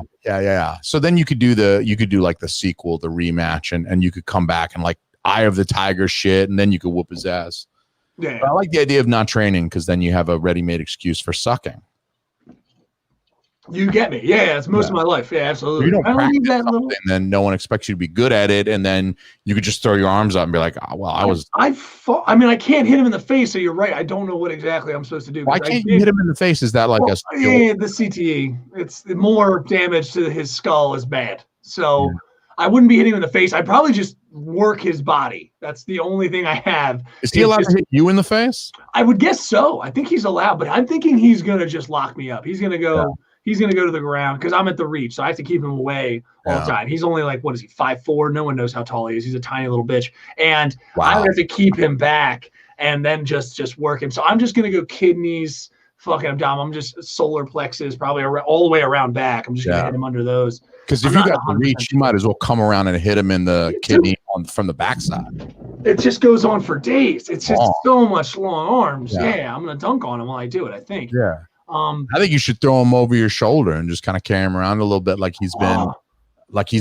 So then you could do like the sequel, the rematch, and you could come back and like Eye of the Tiger shit, and then you could whoop his ass. Yeah. But I like the idea of not training because then you have a ready-made excuse for sucking. You get me. Yeah, it's most of my life. Yeah, absolutely. You don't practice something, then no one expects you to be good at it, and then you could just throw your arms up and be like, oh, well, I can't hit him in the face, so you're right. I don't know what exactly I'm supposed to do. Why can't you hit him in the face? Is that like a skill? Yeah, the CTE. It's more damage to his skull is bad. So I wouldn't be hitting him in the face. I'd probably just work his body. That's the only thing I have. Is he allowed to hit you in the face? I would guess so. I think he's allowed, but I'm thinking he's gonna just lock me up. He's gonna go. Yeah. He's going to go to the ground because I'm at the reach. So I have to keep him away all the time. He's only like, what is he, 5'4"? No one knows how tall he is. He's a tiny little bitch. And I have to keep him back and then just work him. So I'm just going to go kidneys, fucking abdominal. I'm just solar plexus, probably all the way around back. I'm just going to hit him under those. Because if you got the reach, you might as well come around and hit him in the kidney from the backside. It just goes on for days. It's just so much long arms. Yeah, I'm going to dunk on him while I do it, I think. Yeah. I think you should throw him over your shoulder and just kind of carry him around a little bit, like he's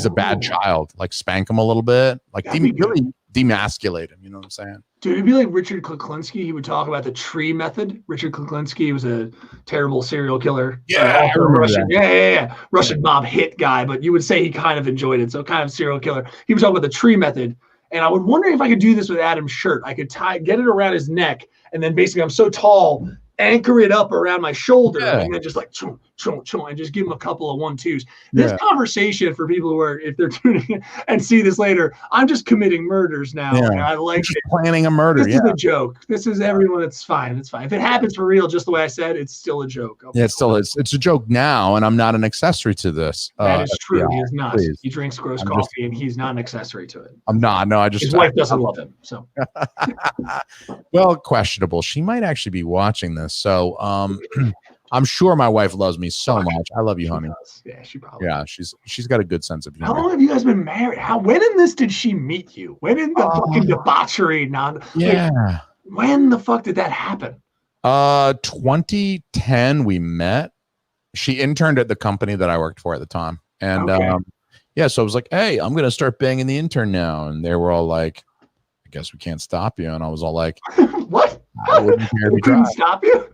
a bad child. Like spank him a little bit, like really demasculate him. You know what I'm saying? Dude, it'd be like Richard Kuklinski. He would talk about the tree method. Richard Kuklinski was a terrible serial killer. Yeah, Russian mob hit guy, but you would say he kind of enjoyed it. So kind of serial killer. He was talking about the tree method. And I would wonder if I could do this with Adam's shirt. I could get it around his neck, and then basically I'm so tall, anchor it up around my shoulder, and then just like chunk, and just give him a couple of 1-2s. This conversation for people who are, if they're tuning in and see this later, I'm just committing murders now. And I like it. Planning a murder. This is a joke. This is everyone. It's fine. It's fine. If it happens for real, just the way I said, it's still a joke. It's a joke now, and I'm not an accessory to this. That is true. He is not. Please. He drinks gross coffee, and he's not an accessory to it. I'm not. No, his wife doesn't love him. So, well, questionable. She might actually be watching this. So, I'm sure my wife loves me so much. I love you, honey. Yeah, she probably. Yeah, she's got a good sense of humor. How long have you guys been married? When in this did she meet you? When in the fucking debauchery? When the fuck did that happen? 2010 we met. She interned at the company that I worked for at the time, and so I was like, "Hey, I'm gonna start banging the intern now," and they were all like, "I guess we can't stop you," and I was all like, "What? I wouldn't care we couldn't stop you."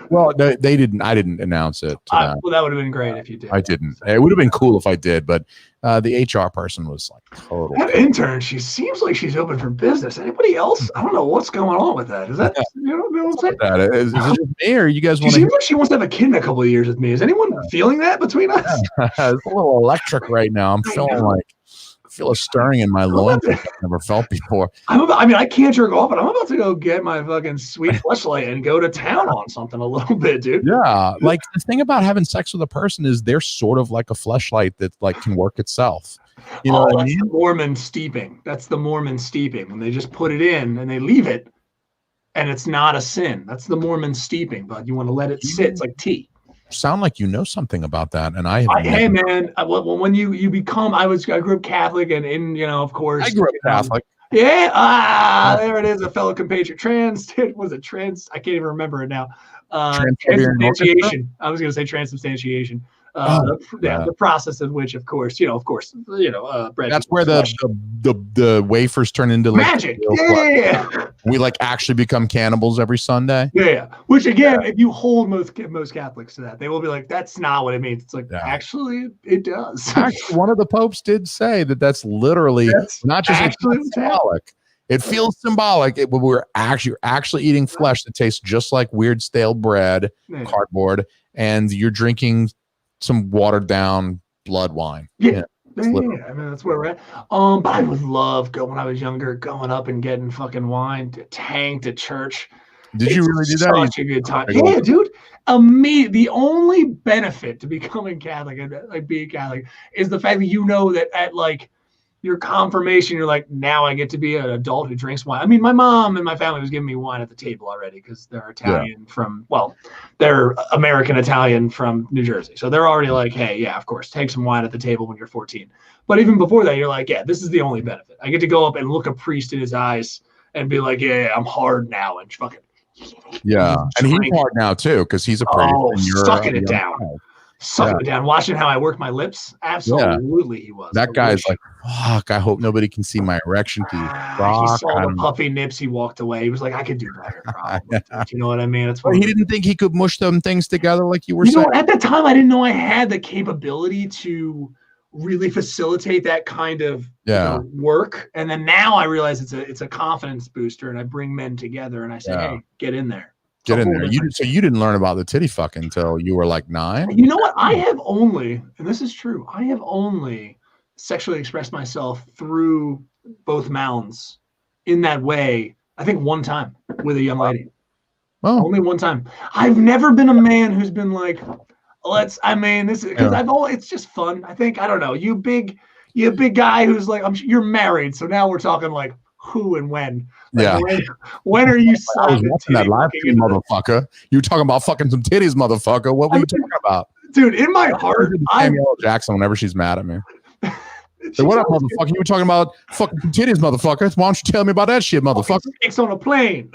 Well, they didn't. I didn't announce it. Well, that would have been great if you did. I didn't. It would have been cool if I did, but the HR person was like, "Total." That intern, she seems like she's open for business. Anybody else? I don't know what's going on with that. Is that you know what I'm saying? Is it just me, or you guys want? She seems like she wants to have a kid in a couple of years with me. Is anyone feeling that between us? It's a little electric right now. I'm feeling like. Feel a stirring in my loins I've never felt before. I can't jerk off, but I'm about to go get my fucking sweet fleshlight and go to town on something a little bit, dude. Yeah, like the thing about having sex with a person is they're sort of like a fleshlight that like can work itself. You know what I mean? The Mormon steeping. That's the Mormon steeping when they just put it in and they leave it, and it's not a sin. That's the Mormon steeping, but you want to let it sit. It's like tea. Sound like you know something about that, and hey man, when you become, I grew up Catholic, and of course I grew up Catholic. There it is, a fellow compatriot. Was it trans? I can't even remember it now. Transubstantiation. I was going to say transubstantiation. The process in which, of course, bread. That's where the wafers turn into like magic. Yeah. We like actually become cannibals every Sunday. Yeah. Which again, if you hold most Catholics to that, they will be like, "That's not what it means." It's like actually, it does. Actually, one of the popes did say that's literally not just symbolic. It feels symbolic. We're actually eating flesh that tastes just like weird stale bread, cardboard, and you're drinking some watered down blood wine. Yeah. I mean, that's where we're at. But I would love when I was younger, going up and getting fucking wine to tank to church. Did you really do that? Such a good time. Yeah, dude. The only benefit to becoming Catholic and like being Catholic is the fact that that at like your confirmation. You're like, now I get to be an adult who drinks wine. I mean, my mom and my family was giving me wine at the table already because they're Italian they're American Italian from New Jersey. So they're already like, hey, yeah, of course, take some wine at the table when you're 14. But even before that, you're like, yeah, this is the only benefit. I get to go up and look a priest in his eyes and be like, yeah, I'm hard now and fucking. Yeah, and he's hard now too because he's a priest. Oh, and you're sucking it young down. child. Sucking it down, watching how I work my lips. Absolutely, he was. That guy's like, fuck, I hope nobody can see my erection teeth. He saw the puffy nips. He walked away. He was like, I could do better. Probably. You know what I mean? It's he didn't think he could mush them things together like you were saying. saying. At the time, I didn't know I had the capability to really facilitate that kind of work. And then now I realize it's a confidence booster, and I bring men together, and I say, hey, get in there. Get in there. So you didn't learn about the titty fuck until you were like 9? You know what? I have only, and this is true, I have only sexually expressed myself through both mouths in that way, I think one time with a young lady. Oh. Only one time. I've never been a man who's been like, because it's just fun. I think, I don't know, you big guy who's like, you're married. So now we're talking like who and when. Like, when are you watching that live stream, motherfucker? You were talking about fucking some titties, motherfucker. What were you talking about? Dude, in my heart, Samuel L. Jackson whenever she's mad at me. So what up, motherfucker? You were talking about fucking titties, motherfucker. Why don't you tell me about that shit, motherfucker? Snakes on a plane.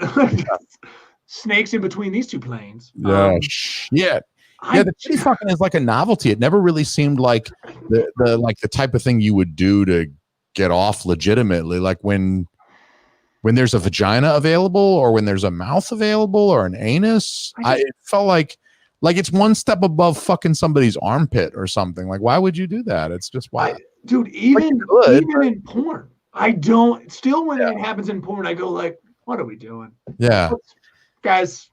Snakes in between these two planes. Yeah, the titty fucking is like a novelty. It never really seemed like the type of thing you would do to get off legitimately. Like when there's a vagina available or when there's a mouth available or an anus, it felt like it's one step above fucking somebody's armpit or something. Like, why would you do that? It's just why. Dude, even in porn, I don't, still when it happens in porn, I go like, what are we doing? Yeah. Guys,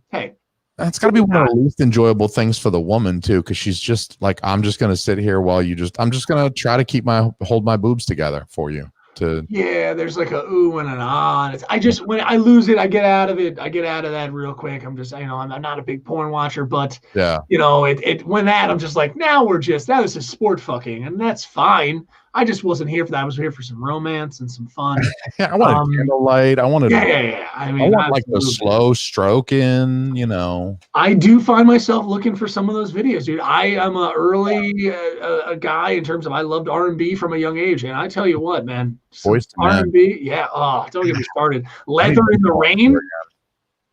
hey. That's got to be one of the least enjoyable things for the woman too, because she's just like, I'm just going to sit here while I'm just going to try to hold my boobs together for you. There's like a ooh and an ah. When I lose it, I get out of it. I get out of that real quick. I'm just, I'm not a big porn watcher, but I'm just like, now this is sport fucking, and that's fine. I just wasn't here for that. I was here for some romance and some fun. I wanted candlelight. I wanted, I want like the slow stroking, I do find myself looking for some of those videos, dude. I am a guy in terms of I loved R&B from a young age, and I tell you what, man, Boys to Men. R&B, yeah. Oh, don't get me started. Leather in the Rain.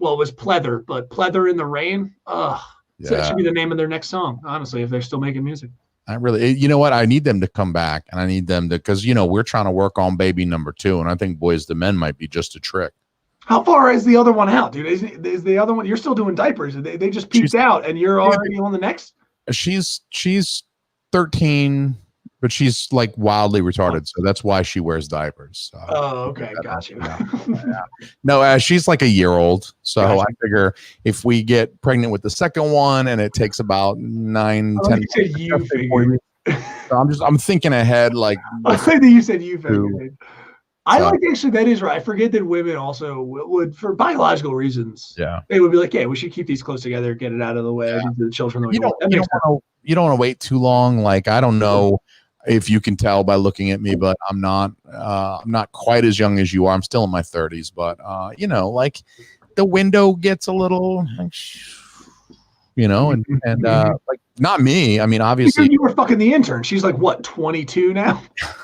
Well, it was pleather, but Pleather in the Rain. So that should be the name of their next song, honestly, if they're still making music. You know what? I need them to come back, and I need them to, because we're trying to work on baby number 2, and I think Boys to Men might be just a trick. How far is the other one out, dude? Is the other one? You're still doing diapers? They just peaked out, and you're already on the next. She's 13, but she's like wildly retarded, so that's why she wears diapers. So. Oh, okay, got you. No, she's like a year old, so I figure if we get pregnant with the second one, and it takes about 9, 10. So I'm thinking ahead, like. I think that you said you figured. I like actually that is right. I forget that women also would, for biological reasons. Yeah, they would be like, yeah, we should keep these close together, get it out of the way. The children. You don't want to wait too long. Like, I don't know if you can tell by looking at me, but I'm not quite as young as you are. I'm still in my 30s, but like the window gets a little, and like not me. I mean, obviously because you were fucking the intern. She's like what, 22 now?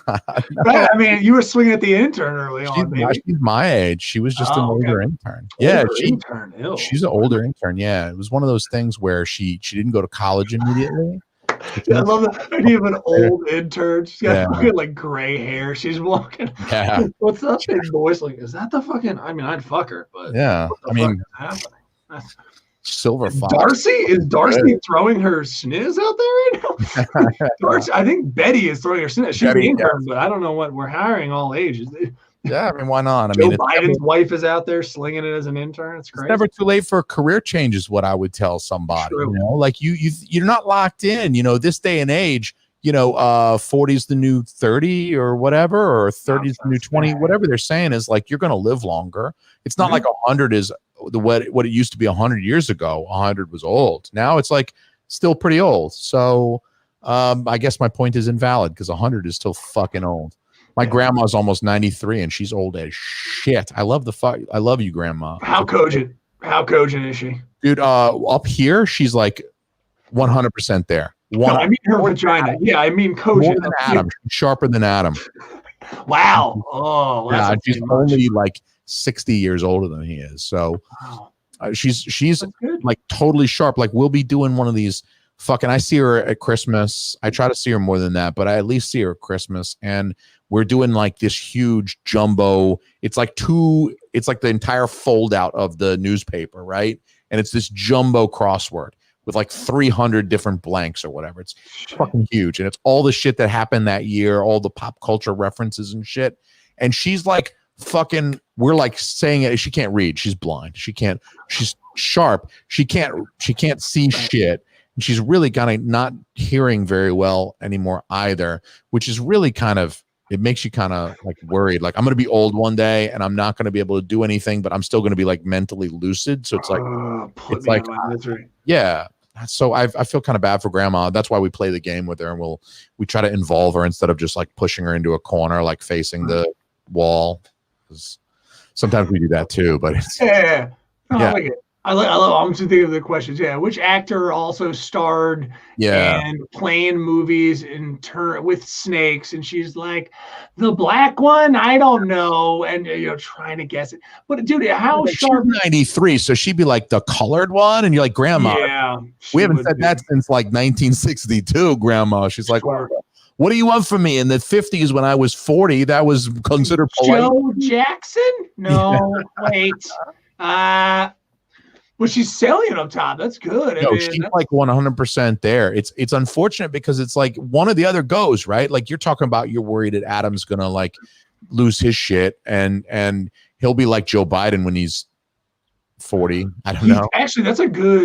Right? I mean, you were swinging at the intern early on. Maybe. She's my age. She was just an older intern. She's an older intern. Yeah, it was one of those things where she didn't go to college immediately. I love the idea of an old intern. She's got fucking like gray hair. She's walking. Yeah. What's up? And voice like, is that the fucking? I mean, I'd fuck her, but I mean, Silver Fox. Is Darcy throwing her sniz out there right now? Darcy, I think Betty is throwing her sniz. She's the intern, but I don't know what we're hiring all ages. Yeah, I mean, why not? Joe Biden's wife is out there slinging it as an intern. It's crazy. It's never too late for a career change, is what I would tell somebody. True. Like you're not locked in. This day and age, 40's the new 30 or whatever, or 30's the new 20. Whatever they're saying is like you're going to live longer. It's not like 100 is what it used to be 100 years ago. 100 was old. Now it's like still pretty old. So I guess my point is invalid because 100 is still fucking old. My grandma's almost 93 and she's old as shit. I love I love you, grandma. How cogent? How cogent is she? Dude, up here, she's like 100% there. No, I mean her vagina. Yeah, I mean More cogent. than Adam. She's sharper than Adam. Wow. Oh, well, Yeah, that's she's only like 60 years older than he is. So wow. she's That's good. like totally sharp. Like we'll be doing one of these fucking, I see her at Christmas. I try to see her more than that, but I at least see her at Christmas. And we're doing like this huge jumbo. It's like the entire fold out of the newspaper, right? And it's this jumbo crossword with like 300 different blanks or whatever. It's fucking huge. And it's all the shit that happened that year, all the pop culture references and shit. And she's like fucking, we're like saying it. She can't read. She's blind. She's sharp. She can't see shit. And she's really kind of not hearing very well anymore either, which is really kind of, it makes you kind of like worried. Like I'm going to be old one day and I'm not going to be able to do anything, but I'm still going to be like mentally lucid. So it's like, yeah. So I feel kind of bad for grandma. That's why we play the game with her, and we try to involve her instead of just like pushing her into a corner, like facing the wall. 'Cause sometimes we do that too, but it's, yeah. No, yeah. I like it. I love. I'm just thinking of the questions. Yeah, which actor also starred and playing movies with snakes? And she's like, the black one. I don't know, and trying to guess it. But dude, how sharp? She's 93, so she'd be like the colored one, and you're like, grandma. Yeah, we haven't said that since like 1962, grandma. She's like, sure. What do you want from me? In the 50s, when I was 40, that was considered polite. Joe Jackson? No, wait. Well, she's salient up top. That's good. She's like 100% there. It's unfortunate because it's like one or the other goes, right? Like you're talking about, you're worried that Adam's gonna like lose his shit and he'll be like Joe Biden when he's 40. I don't know. Actually,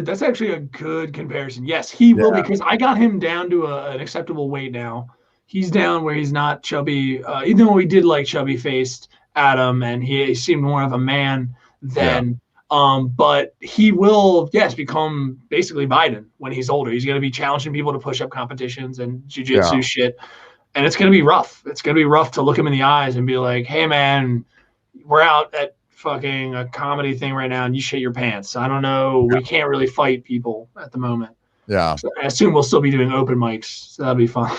that's actually a good comparison. Yes, he will, because I got him down to an acceptable weight now. He's down where he's not chubby, even though we did like chubby faced Adam and he seemed more of a man than. But he will, become basically Biden when he's older. He's going to be challenging people to push-up competitions and jiu-jitsu shit. And it's going to be rough. It's going to be rough to look him in the eyes and be like, hey, man, we're out at fucking a comedy thing right now and you shit your pants. I don't know. We can't really fight people at the moment. Yeah. So I assume we'll still be doing open mics. So that'll be fun.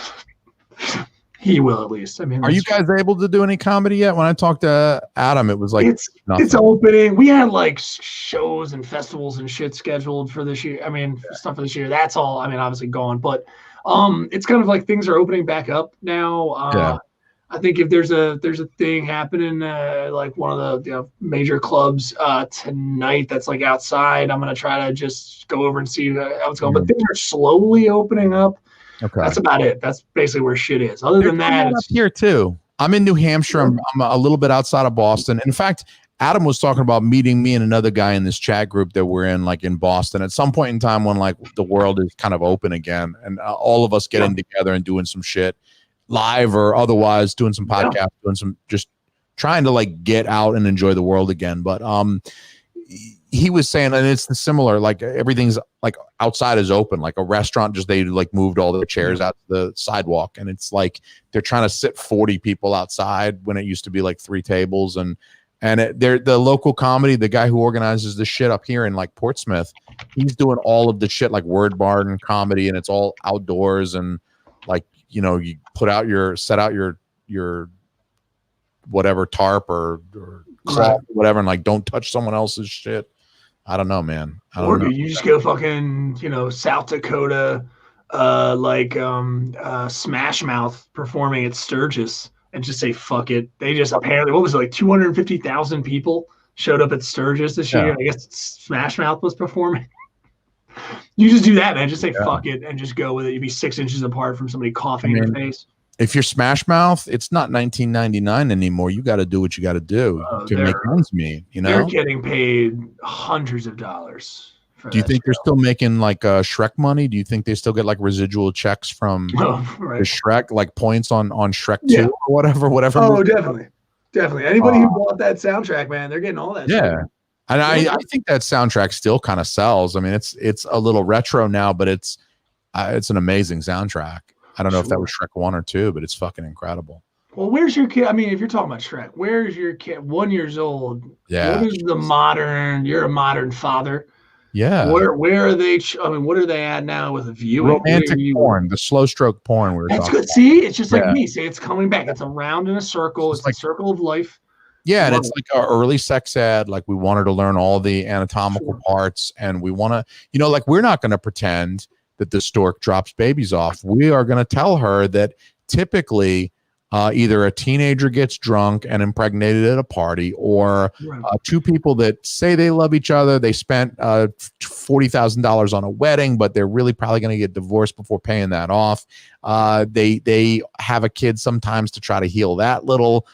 He will, at least. I mean, are you guys able to do any comedy yet? When I talked to Adam, it was like it's opening. We had like shows and festivals and shit scheduled for this year. I mean, stuff for this year. That's all. I mean, obviously gone, but it's kind of like things are opening back up now. I think if there's a thing happening like one of the major clubs tonight that's like outside, I'm gonna try to just go over and see how it's going. But things are slowly opening up. Okay. That's about it. That's basically where shit is. Other than that, it's here too. I'm in New Hampshire. I'm a little bit outside of Boston. In fact, Adam was talking about meeting me and another guy in this chat group that we're in, like in Boston, at some point in time when like the world is kind of open again, and all of us getting together and doing some shit live or otherwise, doing some podcasts, doing some, just trying to like get out and enjoy the world again. But he was saying, and it's similar, like everything's like outside is open, like a restaurant, just they like moved all their chairs out to the sidewalk, and it's like they're trying to sit 40 people outside when it used to be like 3 tables. And they're the local comedy, the guy who organizes the shit up here in like Portsmouth, he's doing all of the shit like Word Barn comedy, and it's all outdoors, and like, you set out your whatever tarp or cloth, whatever, and like don't touch someone else's shit. I don't know, man. You just go fucking, South Dakota, Smash Mouth performing at Sturgis and just say, fuck it. They just apparently, what was it, like 250,000 people showed up at Sturgis this year. I guess Smash Mouth was performing. You just do that, man. Just say, fuck it, and just go with it. You'd be 6 inches apart from somebody coughing in your face. If you're Smash Mouth, it's not 1999 anymore. You got to do what you got to do to make ends meet. They're getting paid hundreds of dollars. Do you think they're still making like Shrek money? Do you think they still get like residual checks from the Shrek, like points on Shrek 2 or whatever? Oh, definitely. Anybody who bought that soundtrack, man, they're getting all that. Yeah. Shit. And I think that soundtrack still kind of sells. I mean, it's a little retro now, but it's an amazing soundtrack. I don't know if that was Shrek 1 or 2, but it's fucking incredible. Well, where's your kid? I mean, if you're talking about Shrek, where's your kid? 1 year old. Yeah. What is the modern? You're a modern father. Yeah. Where are they? I mean, what are they at now with viewing? Romantic porn, the slow stroke porn we were That's talking good. See, it's just like Yeah. me. Say it's coming back. It's around in a circle. It's like- a circle of life. Yeah, and Love it's like our early sex ed. Like we wanted to learn all the anatomical Sure. parts, and we want to, like we're not going to pretend that the stork drops babies off. We are going to tell her that typically either a teenager gets drunk and impregnated at a party, or Right. two people that say they love each other. They spent $40,000 on a wedding, but they're really probably going to get divorced before paying that off. They have a kid sometimes to try to heal that little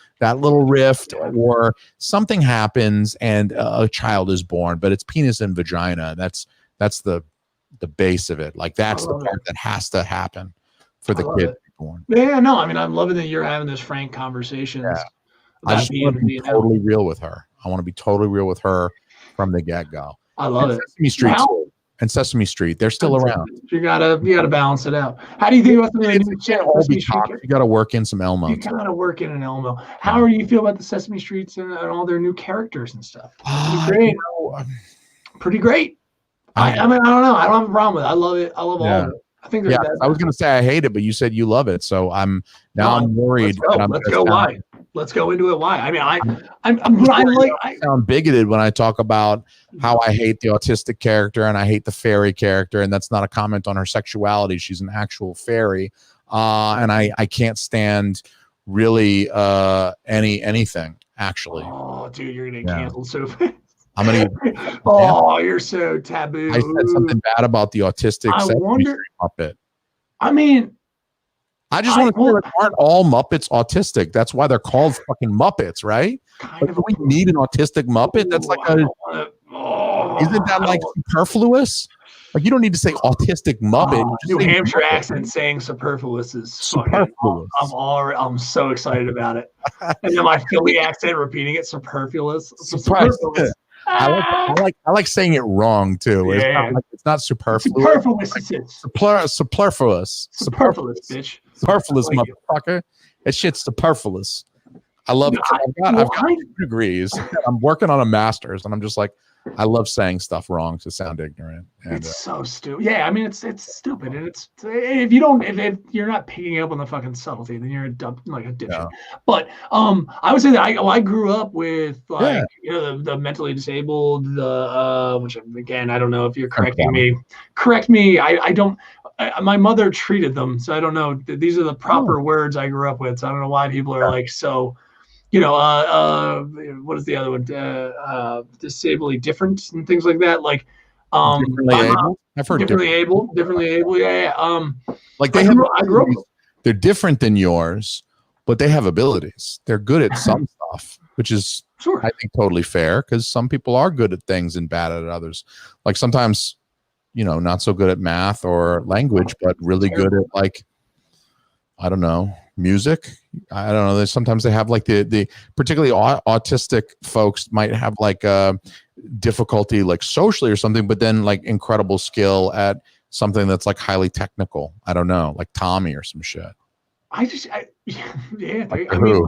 rift, or something happens and a child is born, but it's penis and vagina. That's the base of it. Like that's the love part that has to happen for the love kid it. to be born. Yeah, no, I mean, I'm loving that you're having this frank conversations. Yeah. I about just being want to who be you know. totally real with her. I want to be totally real with her from the get-go. I love And it. Sesame Street Now- and Sesame Street, they're still around. You gotta balance it out. How do you think about the new It can't all be Sesame Street? talk. You got to work in some Elmo. You gotta work in an Elmo. How do you feel about the Sesame Streets and all their new characters and stuff? Pretty great. Pretty great. I mean, I don't know. I don't have a problem with it. I love it. I love all Yeah. of it. I think they're Yeah, best. I was gonna say I hate it, but you said you love it, so I'm worried. that I'm Let's gonna go. Why? Let's go into it. Why? I mean, I sound bigoted when I talk about how I hate the autistic character and I hate the fairy character, and that's not a comment on her sexuality. She's an actual fairy, and I can't stand really anything actually. Oh, dude, you're gonna get Yeah. canceled so fast. I'm gonna. Oh, you're so taboo. I said something bad about the autistic I Sesame wonder- Street Muppet. I mean, I just want to say, like, aren't all Muppets autistic? That's why they're called fucking Muppets, right? kind Like, of. do we need an autistic Muppet? That's like I a. don't wanna- oh, Isn't that I like don't- superfluous? Like you don't need to say autistic Muppet. you just New say Hampshire Muppet. accent saying superfluous is fucking. Superfluous. I'm so excited about it. And then my Philly accent repeating it, superfluous. Surprise. I like saying it wrong too. Yeah. It's not superfluous. Superfluous. Superfluous. Superfluous, bitch. Superfluous, Like it. motherfucker. That shit's superfluous. I love it. I've got 2 degrees. I'm working on a master's, and I'm just like, I love saying stuff wrong to sound ignorant. And It's so stupid. Yeah, I mean it's stupid, and it's if if you're not picking up on the fucking subtlety, then you're a dumb like a dipshit. Yeah. But I would say that I grew up with like Yeah. you know the mentally disabled, the which again I don't know if you're correcting me. Correct me. I don't. My mother treated them, so I don't know. These are the proper words I grew up with. So I don't know why people are like so. You know, what is the other one? Disably different and things like that. Like, differently my mom- able. I've heard differently able. Yeah. Like they I have grew up. they're different than yours, but they have abilities. They're good at some stuff, which is Sure. I think totally fair because some people are good at things and bad at others. Like sometimes, not so good at math or language, but really good at like, I don't know, music. I don't know. Sometimes they have like the particularly autistic folks might have like difficulty like socially or something, but then like incredible skill at something that's like highly technical. I don't know, like Tommy or some shit. Yeah. Like I who? mean,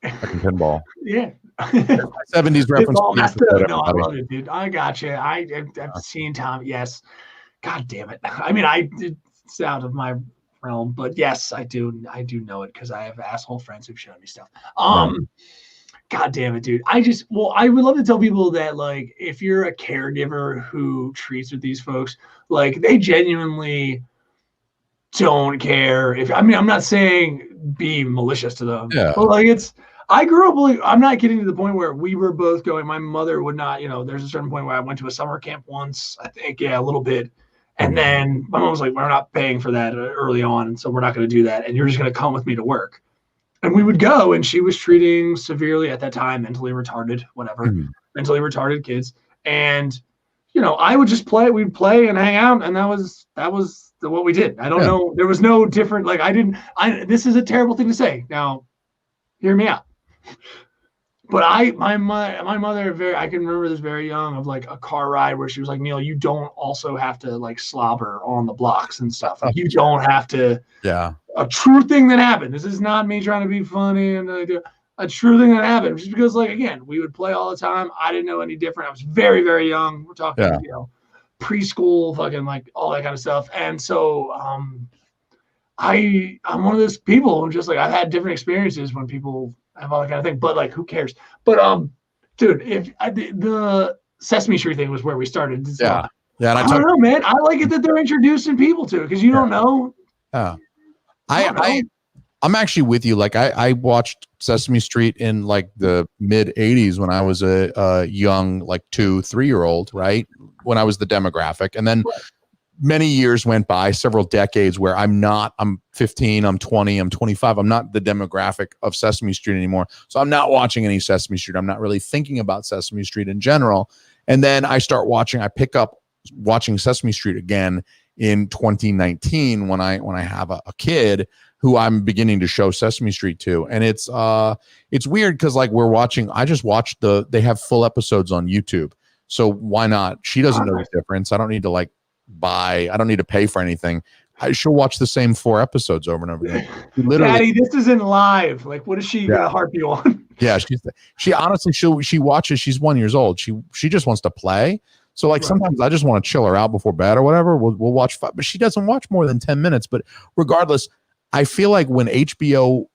Fucking pinball. yeah. 70s reference. It's all messed up. No, I everybody. love it, dude. I got you. I've seen Tom. Yes. God damn it. I mean, it's out of my realm, but yes, I do know it because I have asshole friends who've shown me stuff. God damn it, dude. I would love to tell people that like if you're a caregiver who treats with these folks, like they genuinely don't care. I'm not saying be malicious to them. Yeah. But like I grew up like I'm not getting to the point where we were both going. My mother would not, there's a certain point where I went to a summer camp once, I think, a little bit. And then my mom was like, we're not paying for that early on. And so we're not going to do that. And you're just going to come with me to work. And we would go, and she was treating severely at that time, mentally retarded, whatever, mentally retarded kids. And, I would just play, we'd play and hang out. And that was what we did. I don't know. There was no different, like this is a terrible thing to say. Now, hear me out. But my mother, I can remember this very young of like a car ride where she was like, Neil, you don't also have to like slobber on the blocks and stuff. Like you don't have to, Yeah. a true thing that happened. This is not me trying to be funny and a true thing that happened. Just because, like, again, we would play all the time. I didn't know any different. I was very, very young. We're talking, preschool, fucking like all that kind of stuff. And so, I'm one of those people who just like I've had different experiences when people have all that kind of thing. But like, who cares? But dude, if the Sesame Street thing was where we started. Yeah. And I don't know, man. I like it that they're introducing people to it because you don't know. Yeah. I'm actually with you. Like I watched Sesame Street in like the mid 80s when I was a young, like 2-3-year-old, right? When I was the demographic. And then many years went by, several decades where I'm 15, I'm 20, I'm 25. I'm not the demographic of Sesame Street anymore. So I'm not watching any Sesame Street. I'm not really thinking about Sesame Street in general. And then I pick up watching Sesame Street again in 2019 when I have a kid who I'm beginning to show Sesame Street to. And it's weird because like I just watched they have full episodes on YouTube. So why not? She doesn't know the difference. I don't need to I don't need to pay for anything. She'll watch the same 4 episodes over and over again. Literally, Daddy, this isn't live. Like, what is she gonna harp you on? Yeah, she honestly she watches. She's 1 year old. She just wants to play. So like sometimes I just want to chill her out before bed or whatever. We'll watch, but she doesn't watch more than 10 minutes. But regardless, I feel like when HBO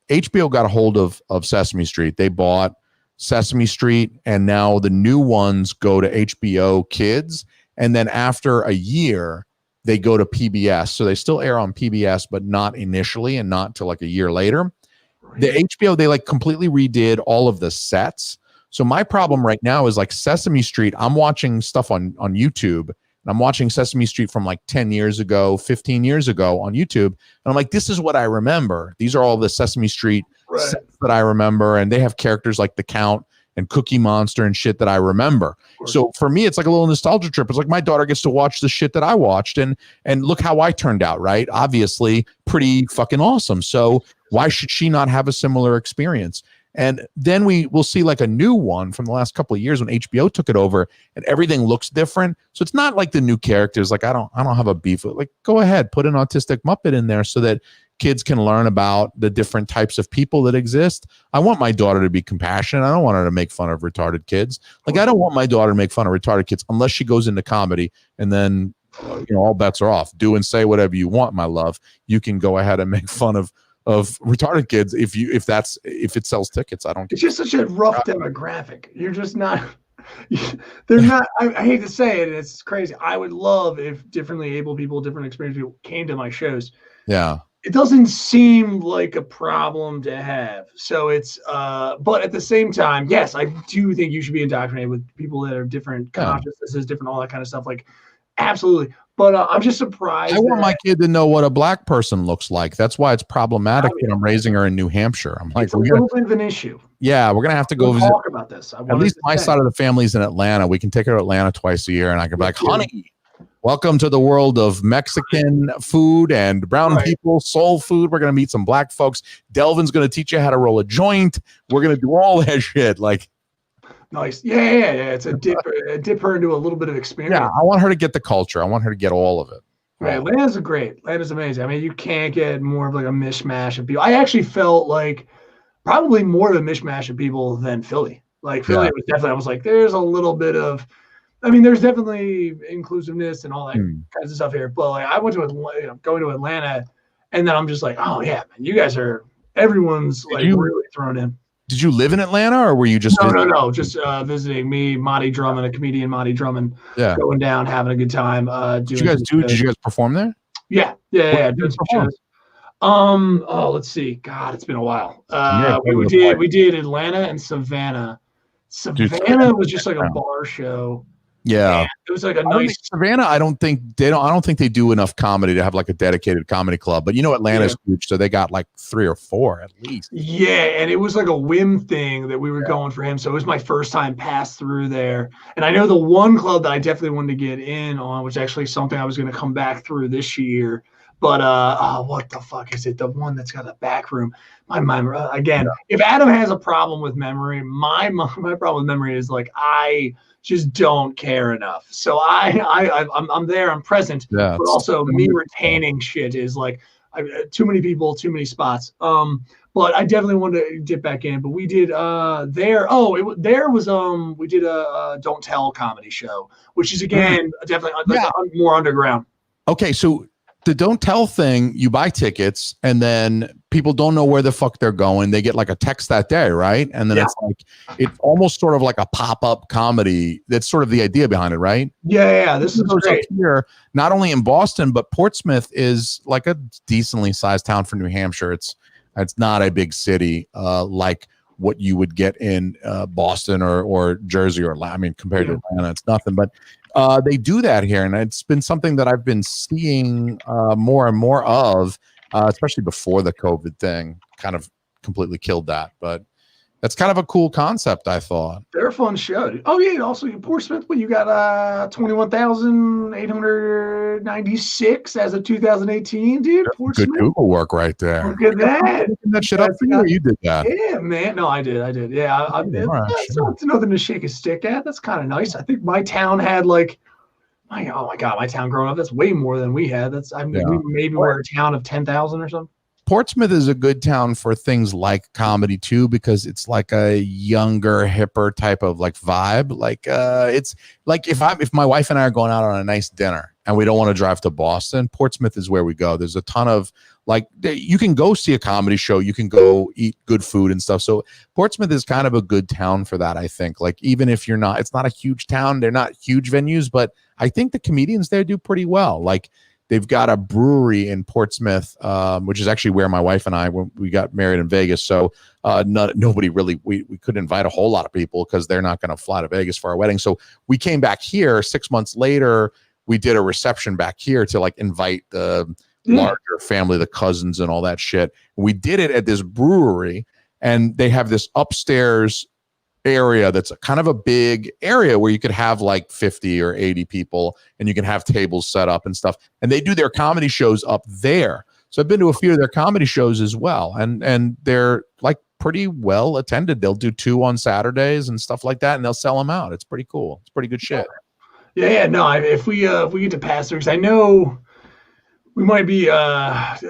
got a hold of Sesame Street, they bought Sesame Street, and now the new ones go to HBO Kids, and then after a year they go to PBS. So they still air on PBS, but not initially, and not till like a year later. The HBO, they like completely redid all of the sets. So my problem right now is like Sesame Street. I'm watching stuff on YouTube, and I'm watching Sesame Street from like 10 years ago, 15 years ago on YouTube. And I'm like, this is what I remember. These are all the Sesame Street sets that I remember. And they have characters like the Count and Cookie Monster and shit that I remember. So for me, it's like a little nostalgia trip. It's like my daughter gets to watch the shit that I watched, and look how I turned out, right? Obviously pretty fucking awesome. So why should she not have a similar experience? And then we will see like a new one from the last couple of years when HBO took it over, and everything looks different. So it's not like the new characters. Like I don't have a beef with, like, go ahead, put an autistic Muppet in there so that kids can learn about the different types of people that exist. I want my daughter to be compassionate. I don't want her to make fun of retarded kids. Like I don't want my daughter to make fun of retarded kids unless she goes into comedy, and then all bets are off. Do and say whatever you want, my love. You can go ahead and make fun of retarded kids if it sells tickets. I don't. It's just such a rough demographic. You're just not. They're not. I hate to say it. It's crazy. I would love if differently able people, different experience people came to my shows. Yeah. It doesn't seem like a problem to have. So it's. But at the same time, yes, I do think you should be indoctrinated with people that are different consciousnesses, different all that kind of stuff. Like, absolutely. But I'm just surprised. I want my kid to know what a black person looks like. That's why it's problematic that I'm raising her in New Hampshire. I'm like, it's a little bit of an issue. Yeah, we're gonna have to go we'll visit. Talk about this. At least my side of the family's in Atlanta. We can take her to Atlanta twice a year, and I can be like, honey, welcome to the world of Mexican food and brown people, soul food. We're gonna meet some black folks. Delvin's gonna teach you how to roll a joint. We're gonna do all that shit. Like. Nice. Yeah. It's a dip her into a little bit of experience. Yeah, I want her to get the culture. I want her to get all of it. Right. Atlanta's great. Atlanta's amazing. I mean, you can't get more of like a mishmash of people. I actually felt like probably more of a mishmash of people than Philly. Like Philly was definitely, I was like, there's a little bit of, I mean, there's definitely inclusiveness and all that kinds of stuff here. But like, I went to going to Atlanta, and then I'm just like, oh yeah, man, you guys are, everyone's really thrown in. Did you live in Atlanta, or were you just no, just visiting me, Monty Drummond, a comedian, Monty Drummond, going down, having a good time. Did you guys perform there? Yeah. Doing some shows. Let's see. God, it's been a while. We did Atlanta and Savannah. Savannah was just like a bar show. Yeah, and it was like a nice Savannah. I don't think they do enough comedy to have like a dedicated comedy club. But Atlanta's huge, so they got like 3 or 4 at least. Yeah, and it was like a whim thing that we were going for him. So it was my first time pass through there. And I know the one club that I definitely wanted to get in on, which actually something I was going to come back through this year. But what the fuck is it? The one that's got a back room. My memory again. If Adam has a problem with memory, my problem with memory is like I just don't care enough. So I'm there, I'm present, but also me retaining shit is like too many people, too many spots. But I definitely wanted to dip back in. But we did there. Oh, there was we did a Don't Tell comedy show, which is again definitely more underground. Okay, so the Don't Tell thing, you buy tickets and then people don't know where the fuck they're going. They get like a text that day, right? And then it's almost sort of like a pop-up comedy. That's sort of the idea behind it, right? Yeah. This is great. Here, not only in Boston, but Portsmouth is like a decently sized town for New Hampshire. It's not a big city like what you would get in Boston or Jersey or compared to Atlanta, it's nothing. But they do that here, and it's been something that I've been seeing more and more of, especially before the COVID thing kind of completely killed that. But that's kind of a cool concept, I thought. They're a fun show. Oh yeah, and also Portsmouth, but you got 21,896 as of 2018, dude. Portsmouth. Good Google work right there. Look at that. That shit up for you. You did that. Yeah, man. No, I did. Yeah, it's nothing to shake a stick at. That's kind of nice. I think my town had like, oh my god, my town growing up. That's way more than we had. We're a town of 10,000 or something. Portsmouth is a good town for things like comedy too, because it's like a younger, hipper type of like vibe. Like it's like if my wife and I are going out on a nice dinner and we don't want to drive to Boston, Portsmouth is where we go. There's a ton of like, you can go see a comedy show, you can go eat good food and stuff. So Portsmouth is kind of a good town for that, I think. Like even if it's not a huge town, they're not huge venues, but I think the comedians there do pretty well. Like they've got a brewery in Portsmouth, which is actually where my wife and I, when we got married in Vegas. So nobody really, we couldn't invite a whole lot of people because they're not going to fly to Vegas for our wedding. So we came back here 6 months later. We did a reception back here to like invite the larger family, the cousins and all that shit. We did it at this brewery, and they have this upstairs area that's kind of a big area where you could have like 50 or 80 people and you can have tables set up and stuff, and they do their comedy shows up there. So I've been to a few of their comedy shows as well, and they're like pretty well attended. They'll do 2 on Saturdays and stuff like that, and they'll sell them out. It's pretty cool. It's pretty good shit. No, if we get to pass through, because I know we might be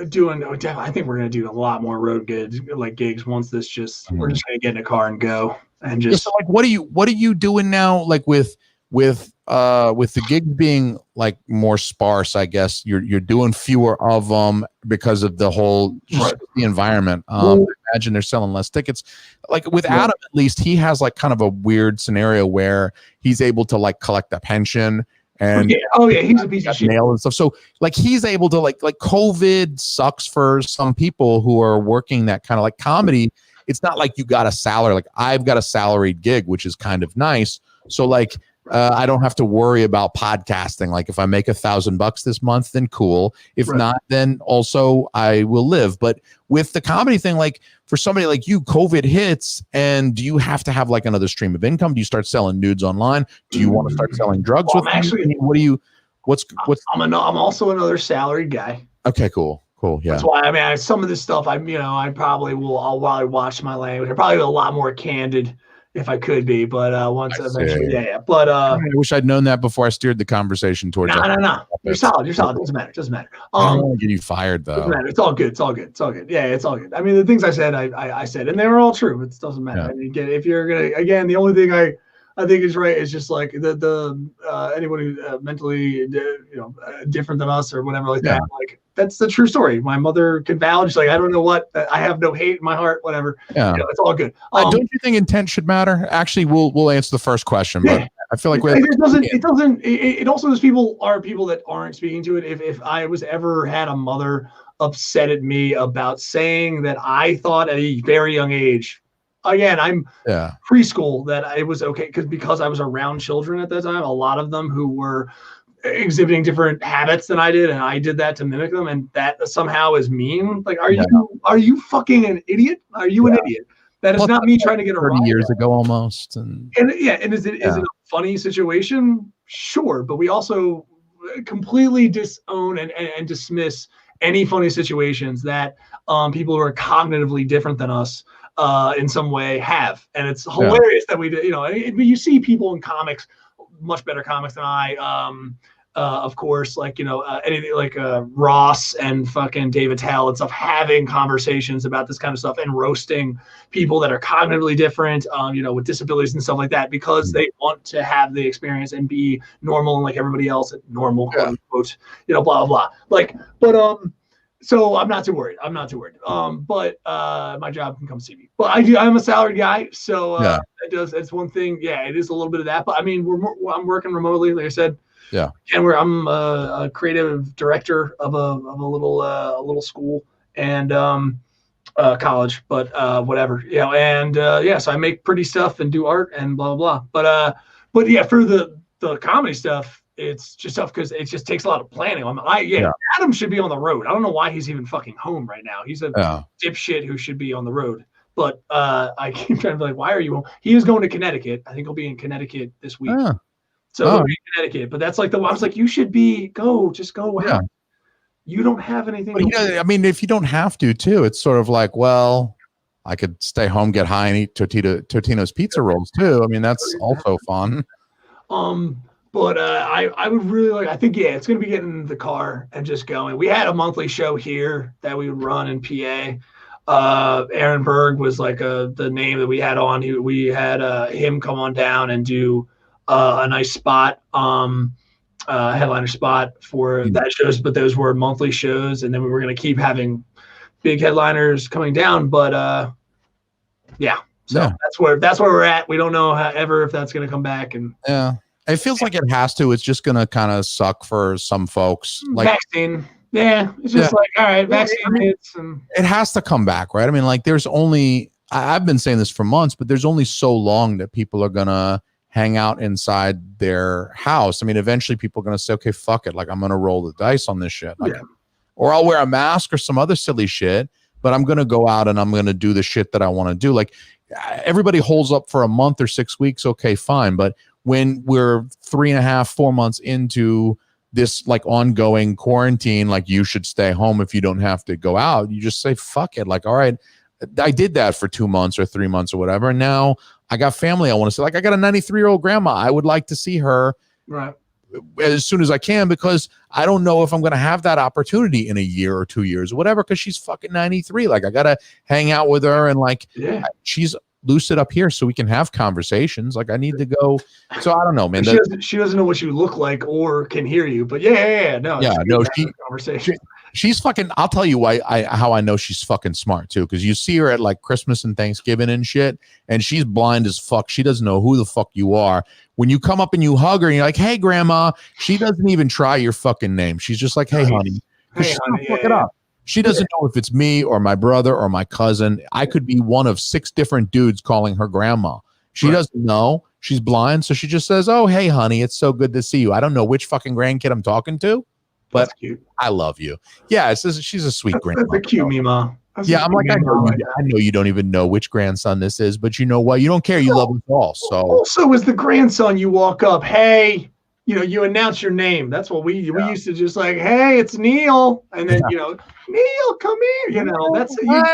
doing. I think we're gonna do a lot more road gigs once this we're just gonna get in a car and go. And just so like, what are you doing now? Like with the gigs being like more sparse, I guess you're doing fewer of them because of the whole the environment. I imagine they're selling less tickets. Like with Adam, at least he has like kind of a weird scenario where he's able to like collect a pension. And he's a piece of shit. And stuff. So like he's able to like COVID sucks for some people who are working that kind of like comedy. It's not like you got a salary. Like I've got a salaried gig, which is kind of nice. So like I don't have to worry about podcasting. Like if I make $1,000 this month, then cool. If not, then also I will live. But with the comedy thing, like for somebody like you, COVID hits, and do you have to have like another stream of income? Do you start selling nudes online? Do you want to start selling drugs? Well, actually, what's? I'm also another salaried guy. Okay, cool. Yeah. That's why some of this stuff I'll probably watch my language. I'll probably be a lot more candid if I could be, but once eventually, But I wish I'd known that before I steered the conversation towards. No. You're solid. Doesn't matter. I don't want to get you fired though. Doesn't matter. It's all good. Yeah, it's all good. I mean, the things I said, I said, and they were all true. It doesn't matter. Yeah. I mean, if you're gonna, the only thing I think is right is just like the anyone who mentally different than us or whatever like that. Like that's the true story. My mother can vouch. Like I don't know what. I have no hate in my heart. Whatever. Yeah, it's all good. Don't you think intent should matter? Actually, we'll answer the first question, but I feel like it doesn't. It also is people that aren't speaking to it. If I was ever had a mother upset at me about saying that I thought at a very young age. Again, I'm preschool that it was okay because I was around children at that time. A lot of them who were exhibiting different habits than I did, and I did that to mimic them, and that somehow is mean. Like, are you fucking an idiot? Are you an idiot? That is not me trying to get a 30 years ago almost, and is it a funny situation? Sure, but we also completely disown and dismiss any funny situations that people who are cognitively different than us. In some way have, and it's hilarious that we did. You see people in comics, much better comics than I, of course, like, anything like Ross and fucking David Tell and stuff, having conversations about this kind of stuff and roasting people that are cognitively different, with disabilities and stuff like that, because they want to have the experience and be normal and like everybody else, normal, quote unquote, blah, blah, blah. Like, but, so I'm not too worried. But my job can come see me. But I'm a salaried guy, so it's one thing. Yeah, it is a little bit of that. But I mean, I'm working remotely, like I said. Yeah. And I'm a creative director of a little school and college, but whatever. So I make pretty stuff and do art and blah blah blah. But yeah, for the comedy stuff, it's just tough because it just takes a lot of planning. Adam should be on the road. I don't know why he's even fucking home right now. He's a dipshit who should be on the road. But I keep trying to be like, why are you home? He is going to Connecticut. I think he'll be in Connecticut this week. So he'll be in Connecticut. But that's like I was like, you should just go. Yeah. You don't have anything. But, I mean, if you don't have to, too, it's sort of like, well, I could stay home, get high, and eat Totino's pizza rolls too. I mean, that's also fun. But I would really like. I think it's gonna be getting in the car and just going. We had a monthly show here that we would run in PA. Aaron Berg was like the name that we had on. We had him come on down and do a nice spot, headliner spot for that shows. But those were monthly shows, and then we were gonna keep having big headliners coming down. But that's where we're at. We don't know ever if that's gonna come back. And it feels like it has to. It's just gonna kind of suck for some folks. Like vaccine. Yeah, it's just like, all right, vaccine hits. It has to come back, right? I mean, like there's only, I've been saying this for months, but there's only so long that people are gonna hang out inside their house. I mean, eventually people are gonna say, okay, fuck it. Like I'm gonna roll the dice on this shit. Like, or I'll wear a mask or some other silly shit, but I'm gonna go out and I'm gonna do the shit that I want to do. Like everybody holds up for a month or 6 weeks. Okay, fine. But when we're 3.5, 4 months into this like ongoing quarantine, like you should stay home if you don't have to go out, you just say, fuck it. Like, all right, I did that for 2 months or 3 months or whatever. And now I got family I want to see. Like I got a 93-year-old grandma. I would like to see her as soon as I can, because I don't know if I'm going to have that opportunity in a year or 2 years or whatever, because she's fucking 93. Like I got to hang out with her and like she's lucid up here so we can have conversations. Like I need to go. So I don't know, man. She doesn't know what you look like or can hear you, but she's fucking, I'll tell you how I know she's fucking smart too, because you see her at like Christmas and Thanksgiving and shit, and she's blind as fuck. She doesn't know who the fuck you are. When you come up and you hug her and you're like, hey grandma, she doesn't even try your fucking name. She's just like, hey honey. Hey, honey, fuck it up. She doesn't know if it's me or my brother or my cousin. I could be one of 6 different dudes calling her grandma. She doesn't know. She's blind. So she just says, oh, hey, honey, it's so good to see you. I don't know which fucking grandkid I'm talking to, but I love you. Yeah, she's a sweet grandma. That's a cute Mima. Yeah, I'm like, I know you don't even know which grandson this is, but you know what? You don't care. You love us all. So also as the grandson, you walk up, hey, you announce your name. That's what we used to just like, hey, it's Neil. And then, Neil, come here. That's you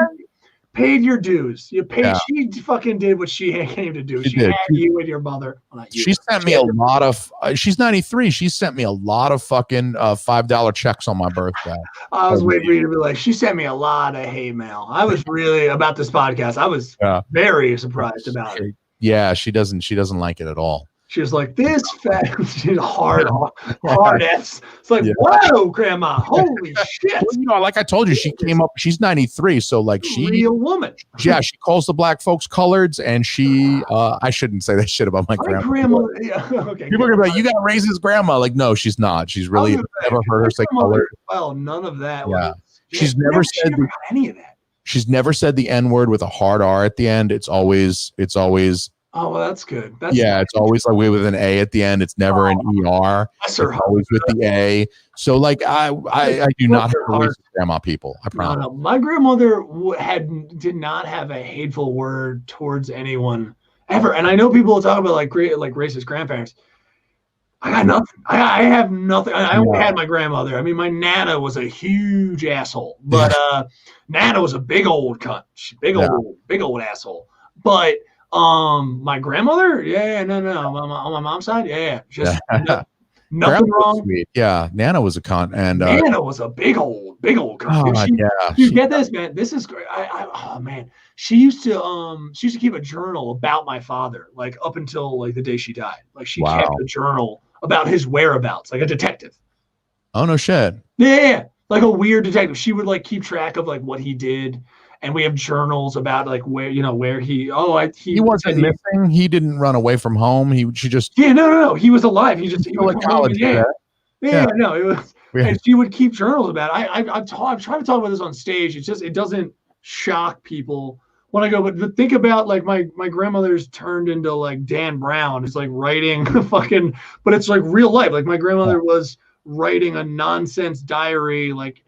paid your dues. You paid. She fucking did what she came to do. She had you and your mother. Well, not you. She sent me a lot of, she's 93. She sent me a lot of fucking $5 checks on my birthday. I was waiting for you to be like, she sent me a lot of hate mail. I was really about this podcast. I was very surprised about it. Yeah, she doesn't like it at all. She was like, this fat, she's hard ass. It's like, whoa, grandma, holy shit. Well, like I told you, she came up, she's 93. So like real woman. Yeah, she calls the black folks coloreds, and she, I shouldn't say that shit about my grandma. Okay. People are going to be like, you got to raise his grandma. Like, no, she's not. She's really never heard her say colored. Well, none of that. Yeah. She's never said any of that. She's never said the N-word with a hard R at the end. It's always oh, well, that's good. It's always like with an A at the end. It's never an ER. It's always with the A. So like I do not have racist grandma people. I promise. No. My grandmother did not have a hateful word towards anyone ever. And I know people will talk about like racist grandparents. I got nothing. I have nothing. I only had my grandmother. I mean, my Nana was a huge asshole, but Nana was a big old cunt. Big old asshole. But my grandmother, no, on my mom's side, just Nothing Grandma was wrong. sweet. Yeah, Nana was a cunt, and Nana was a big old cunt. oh, She, yeah, dude, get this, man. This is great. Oh man, she used to keep a journal about my father, like up until like the day she died. Like she kept Wow. a journal about his whereabouts, like a detective. oh no shit. Yeah, like a weird detective. She would like keep track of like what he did, and we have journals about like where he. He wasn't missing. He didn't run away from home. She just Yeah, no. He was alive. He still would at come home college. and, Yeah. yeah, no, it was. Yeah. And she would keep journals about it. I'm trying to talk about this on stage. It's just it doesn't shock people when I go. But think about like my grandmother's turned into like Dan Brown. It's like writing fucking, but it's like real life. Like my grandmother was writing a nonsense diary, like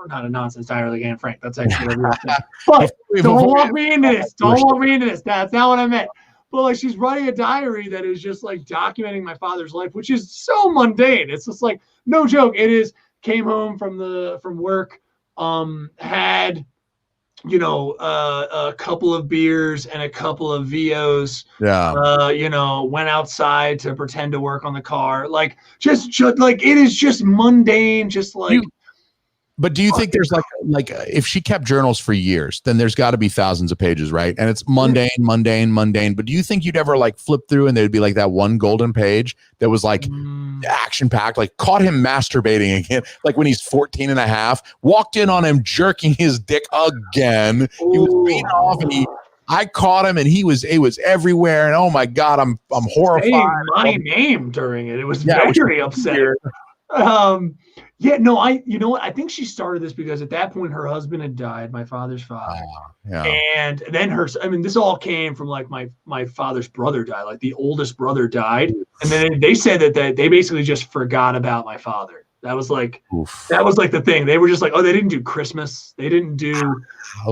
not a nonsense diary like Anne Frank. That's actually a real thing. But don't walk me into this. Don't walk me into this. That's not what I meant. But like she's writing a diary that is just like documenting my father's life, which is so mundane. It's just like no joke. It is came home from work, had a couple of beers and a couple of VOs. Yeah. Went outside to pretend to work on the car. Like just like it is just mundane. Just like. But do you think there's like if she kept journals for years, then there's got to be thousands of pages, right? And it's mundane. But do you think you'd ever like flip through and there'd be like that one golden page that was like action packed, like caught him masturbating again, like when he's 14 and a half, walked in on him jerking his dick again. He was beaten off and I caught him and it was everywhere. And oh my God, I'm horrified. Saying my name during it. It was very upsetting. Yeah, no, you know what? I think she started this because at that point her husband had died, my father's father. And then this all came from like my father's brother died, like the oldest brother died. And then they said that they basically just forgot about my father. That was like the thing. They were just like, oh, they didn't do Christmas. They didn't do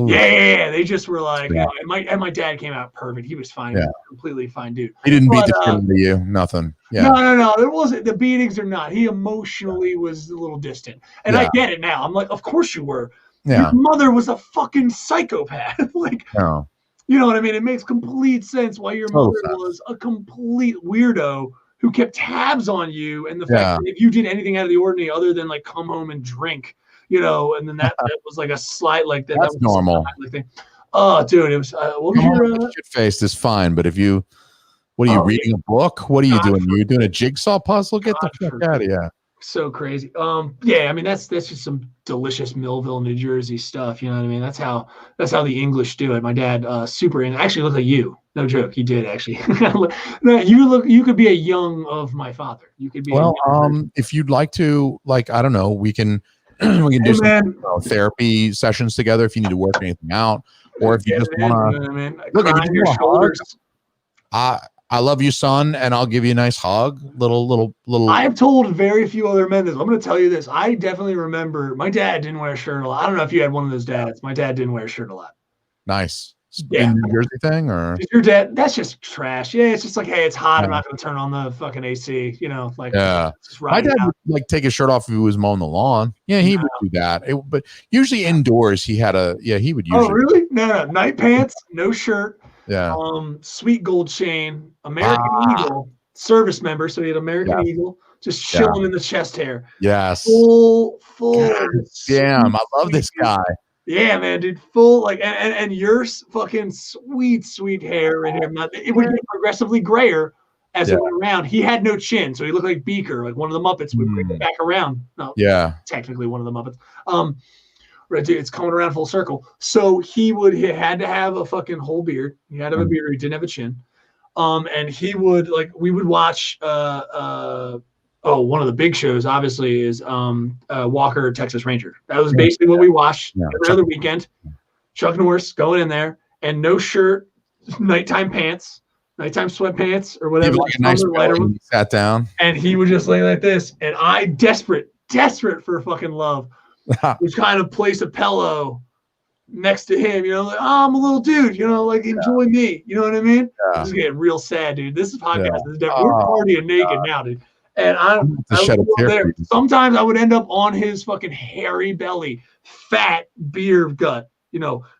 they just were like, and my dad came out perfect. He was fine. He was a completely fine dude. He didn't beat the shit out of you. Nothing. Yeah. No. There wasn't the beatings or not. He emotionally was a little distant. And I get it now. I'm like, of course you were. Yeah. Your mother was a fucking psychopath. Like you know what I mean? It makes complete sense why your mother was a complete weirdo who kept tabs on you, and the fact that if you did anything out of the ordinary other than like come home and drink, and then that was like a slight like that. That's that was normal. thing. Oh, dude, it was. What was your shit faced is fine, but if you, what are you reading a book? What are you doing? You're doing a jigsaw puzzle? Get the fuck out of here! So crazy. Yeah, I mean that's just some delicious Millville, New Jersey stuff. You know what I mean? That's how the English do it. My dad, super in. Actually, looked like you. No joke, he did actually. No, you could be a young of my father. You could be. Well, if you'd like to, like, I don't know, we can do some therapy sessions together if you need to work anything out, or if you just want to look at your shoulders. I love you, son, and I'll give you a nice hug. Little. I have told very few other men this. I'm going to tell you this. I definitely remember my dad didn't wear a shirt a lot. I don't know if you had one of those dads. My dad didn't wear a shirt a lot. Nice. Yeah. New Jersey thing, or is your dad? That's just trash. Yeah, it's just like, hey, it's hot. I'm not going to turn on the fucking AC. Like my dad would like take his shirt off if he was mowing the lawn. Yeah, he would do that. But usually indoors, he would usually. Oh, really? No. Night pants, no shirt. Yeah. Sweet gold chain, American Eagle, service member. So he had American Eagle, just chilling in the chest hair. Yes. Full. God, damn, I love this guy. Yeah, man, dude, full like and your fucking sweet hair in here. It would get progressively grayer as it went around. He had no chin, so he looked like Beaker, like one of the Muppets. Would bring it back around. No, technically one of the Muppets. Right, dude, it's coming around full circle. So he had to have a fucking whole beard. He had to have a beard. He didn't have a chin. And he would we would watch one of the big shows obviously is Walker Texas Ranger. That was basically what we watched every other weekend. Chuck Norris going in there and no shirt, nighttime pants, nighttime sweatpants or whatever. Like a nice belly, sat down. And he would just lay like this. And I desperate for fucking love. Would kind of place a pillow next to him, like, oh, I'm a little dude, like enjoy me, you know what I mean? This is getting real sad, dude. This is podcast. This is we're partying naked now, dude. And I there. Sometimes I would end up on his fucking hairy belly, fat beer gut,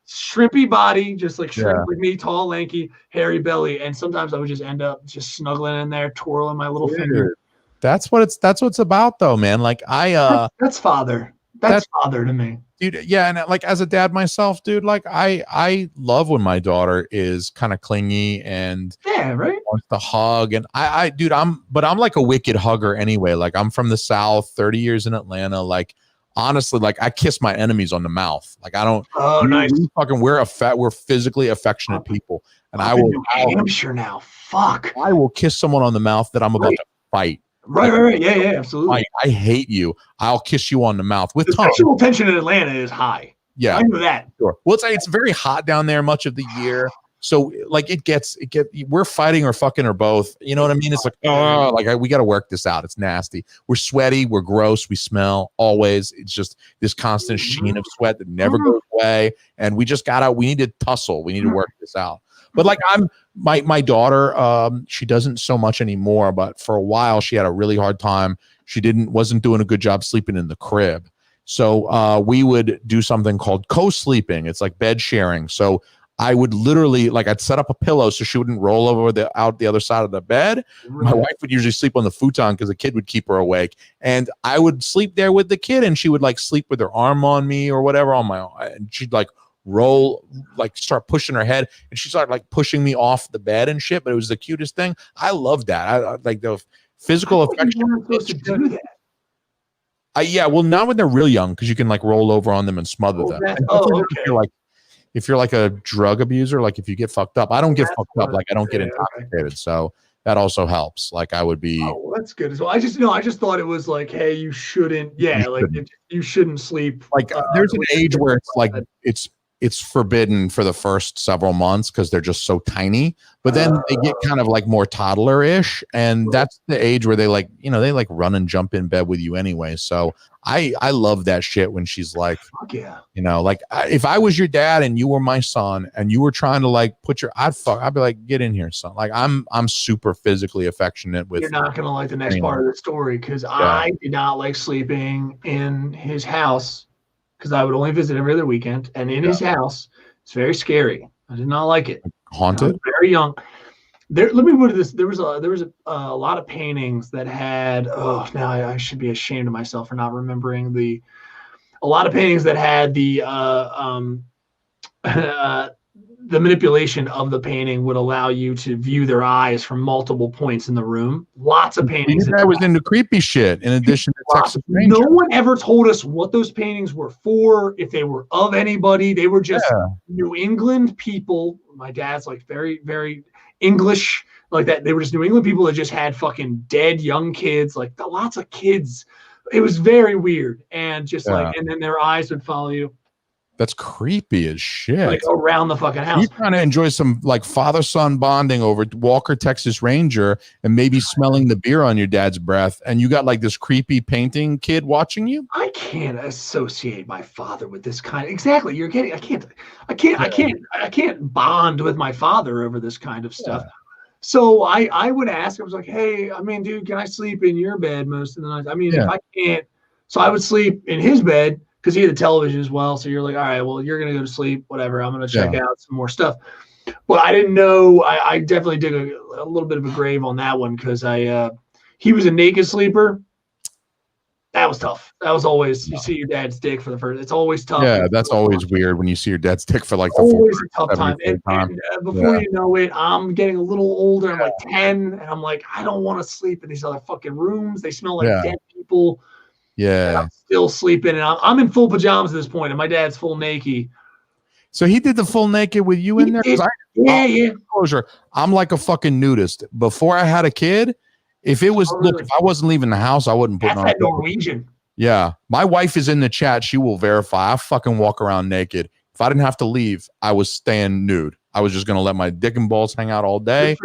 shrimpy body, just like shrimp like me, tall, lanky, hairy belly. And sometimes I would just end up just snuggling in there, twirling my little finger. That's what it's about though, man. Like That's father. That's father to me. dude, yeah, and like as a dad myself, dude, like I love when my daughter is kind of clingy and Yeah, right. wants to hug, and dude, I'm like a wicked hugger anyway. Like I'm from the South, 30 years in Atlanta. Like honestly, like I kiss my enemies on the mouth. Like I don't. Oh, nice. We're physically affectionate people, and I'm in New Hampshire now. Fuck. I will kiss someone on the mouth that I'm about to fight. Right. Yeah, absolutely. I hate you. I'll kiss you on the mouth with The tongue. sexual tension in Atlanta is high. Yeah, I know that. sure. Well, it's very hot down there much of the year. So like we're fighting or fucking or both. You know what I mean? It's like, we got to work this out. It's nasty. We're sweaty. We're gross. We smell always. It's just this constant sheen of sweat that never goes away. And we need to tussle. We need to work this out. But like my daughter, she doesn't so much anymore, but for a while she had a really hard time. She wasn't doing a good job sleeping in the crib. So we would do something called co-sleeping. It's like bed sharing. So I would literally I'd set up a pillow so she wouldn't roll over out the other side of the bed. My wife would usually sleep on the futon because the kid would keep her awake, and I would sleep there with the kid, and she would sleep with her arm on me or whatever on my, and she'd roll, start pushing her head, and she started pushing me off the bed and shit. But it was the cutest thing. I love that. I like the physical affection. You weren't supposed to do that. Yeah, well, not when they're real young, because you can roll over on them and smother them. Okay. If you're a drug abuser, if you get fucked up, I don't get fucked up. I don't get intoxicated. Okay. So that also helps. I would be. Oh, well, that's good as well. I just thought it was hey, you shouldn't. Yeah, you shouldn't sleep. There's an age where it's forbidden for the first several months because they're just so tiny, but then they get kind of more toddler-ish, and that's the age where they they run and jump in bed with you anyway. So I love that shit when she's fuck yeah. If I was your dad and you were my son and you were trying to I'd be like, get in here, son. I'm super physically affectionate with. You're not gonna like the next part of the story, because I did not like sleeping in his house, because I would only visit every other weekend, and in his house, it's very scary. I did not like it. Haunted. I was very young. Let me put it this: there was a lot of paintings that had. Oh, now I should be ashamed of myself for not remembering a lot of paintings that had the manipulation of the painting would allow you to view their eyes from multiple points in the room. Lots of paintings. I was into creepy shit in addition to Texas Ranger. No one ever told us what those paintings were for, if they were of anybody. They were just New England people. My dad's very, very English, like that. They were just New England people that just had fucking dead young kids, lots of kids. It was very weird. And just and then their eyes would follow you. That's creepy as shit. Around the fucking house. You're trying to enjoy some father-son bonding over Walker Texas Ranger and maybe smelling the beer on your dad's breath, and you got this creepy painting kid watching you. I can't associate my father with this kind. Exactly. You're getting. I can't bond with my father over this kind of stuff. Yeah. So I would ask. I was like, hey, dude, can I sleep in your bed most of the night? If I can't, so I would sleep in his bed, because he had a television as well. So you're all right, well, you're going to go to sleep, whatever. I'm going to check out some more stuff. But I didn't know. I definitely did a little bit of a grave on that one, because he was a naked sleeper. That was tough. That was always, you see your dad's dick for the first, it's always tough. Yeah, that's always weird when you see your dad's dick for the always a tough time. And before you know it, I'm getting a little older. I'm 10, and I'm I don't want to sleep in these other fucking rooms. They smell like dead people. Yeah, I'm still sleeping, and I'm in full pajamas at this point, and my dad's full naked. So he did the full naked with you in there? Yeah. Closure. I'm like a fucking nudist. Before I had a kid, if I wasn't leaving the house, I wouldn't put on. That's that Norwegian. Yeah, my wife is in the chat. She will verify. I fucking walk around naked. If I didn't have to leave, I was staying nude. I was just going to let my dick and balls hang out all day.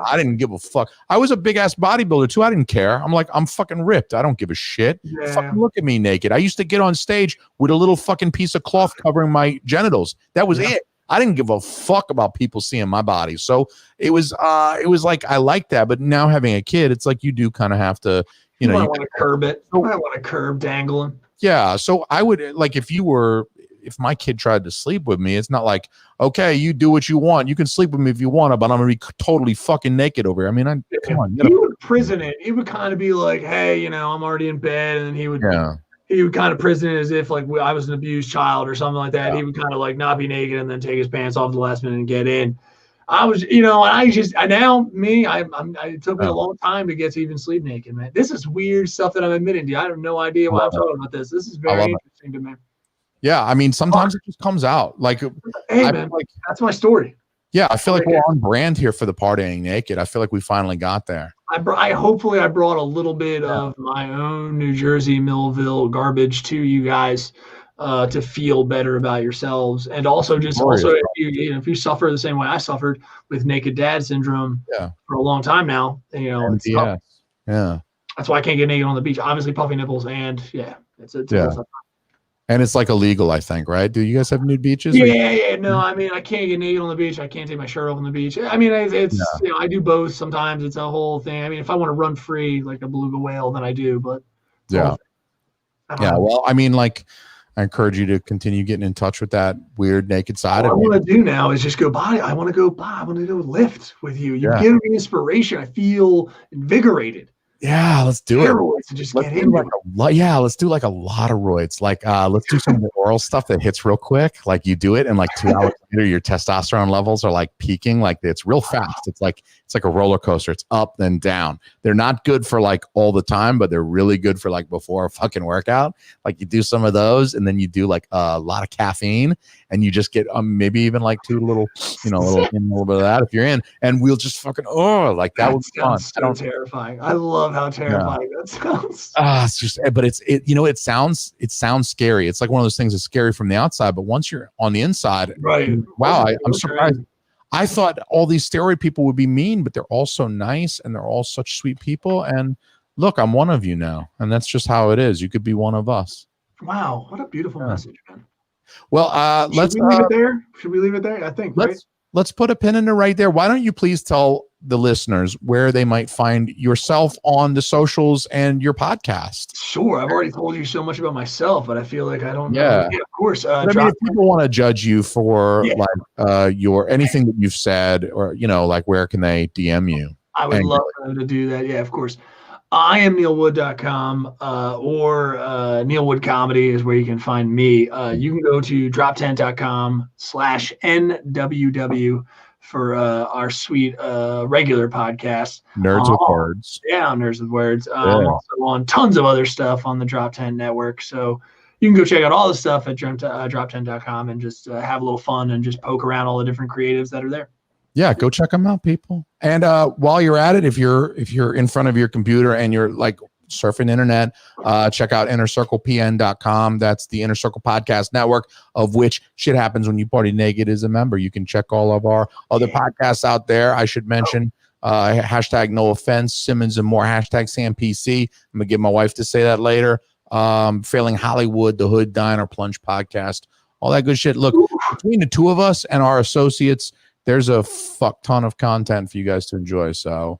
I didn't give a fuck. I was a big ass bodybuilder too. I didn't care. I'm fucking ripped. I don't give a shit. Yeah. Fucking look at me naked. I used to get on stage with a little fucking piece of cloth covering my genitals. That was it. I didn't give a fuck about people seeing my body. So it was I like that. But now having a kid, it's you do kind of have to, you want to curb it. I want to curb dangling. Yeah. So I would if if my kid tried to sleep with me, it's not like, okay, you do what you want. You can sleep with me if you want to, but I'm going to be totally fucking naked over here. I mean, come on. He would prison it. He would kind of be like, hey, I'm already in bed. And then he would kind of prison it as if like I was an abused child or something like that. Yeah. He would kind of like not be naked and then take his pants off at the last minute and get in. I was, it took me a long time to get to even sleep naked, man. This is weird stuff that I'm admitting to you. I have no idea why I'm talking about this. This is very interesting to me. Yeah. I mean, sometimes it just comes out like, hey, man, that's my story. Yeah. I feel like we're on brand here for the partying naked. I feel like we finally got there. Hopefully I brought a little bit of my own New Jersey Millville garbage to you guys. To feel better about yourselves, and also if you suffer the same way I suffered with naked dad syndrome for a long time now, it's tough. Yeah, that's why I can't get naked on the beach. Obviously, puffy nipples, and it's and it's like illegal, I think, right? Do you guys have nude beaches? Yeah. No, I mean, I can't get naked on the beach. I can't take my shirt off on the beach. I mean, it's I do both. Sometimes it's a whole thing. I mean, if I want to run free like a beluga whale, then I do. But well, I mean, like. I encourage you to continue getting in touch with that weird naked side of you. What I want to do now is just go body. I want to go lift with you. You give me inspiration. I feel invigorated. Yeah, let's do it. Let's do like a lot of roids. Like, let's do some of the oral stuff that hits real quick. Like you do it, and like 2 hours later, your testosterone levels are like peaking. Like it's real fast. It's like a roller coaster. It's up then down. They're not good for like all the time, but they're really good for like before a fucking workout. Like you do some of those, and then you do like a lot of caffeine, and you just get maybe even like a little bit of that if you're in, and we'll just fucking like that would be fun. So terrifying. I love how terrifying that sounds. It's just, but it sounds scary. It's like one of those things that's scary from the outside, but once you're on the inside, right? Wow, I'm surprised. I thought all these steroid people would be mean, but they're all so nice and they're all such sweet people. And look, I'm one of you now, and that's just how it is. You could be one of us. Wow, what a beautiful message, man. Well, let's leave it there. Should we leave it there? I think. Let's put a pin in it right there. Why don't you please tell the listeners where they might find yourself on the socials and your podcast? Sure. I've already told you so much about myself, but I feel like I don't know. Yeah, of course. If people want to judge you for your anything that you've said, or like where can they DM you? I would love them to do that. Yeah, of course. I am neilwood.com or Neil Wood Comedy is where you can find me. You can go to drop10.com/NWW for our sweet regular podcast. Nerds with Words. Yeah, Nerds with Words. Also on tons of other stuff on the Drop 10 network. So you can go check out all the stuff at drop10.com and just have a little fun and just poke around all the different creatives that are there. Yeah, go check them out, people. And while you're at it, if you're in front of your computer and you're like surfing internet, check out innercirclepn.com. That's the Inner Circle Podcast Network, of which Shit Happens When You Party Naked is a member. You can check all of our other podcasts out there. I should mention hashtag No Offense, Simmons and More, hashtag SamPC. I'm gonna get my wife to say that later. Failing Hollywood, the Hood Diner Plunge podcast, all that good shit. Look, between the two of us and our associates, there's a fuck ton of content for you guys to enjoy. So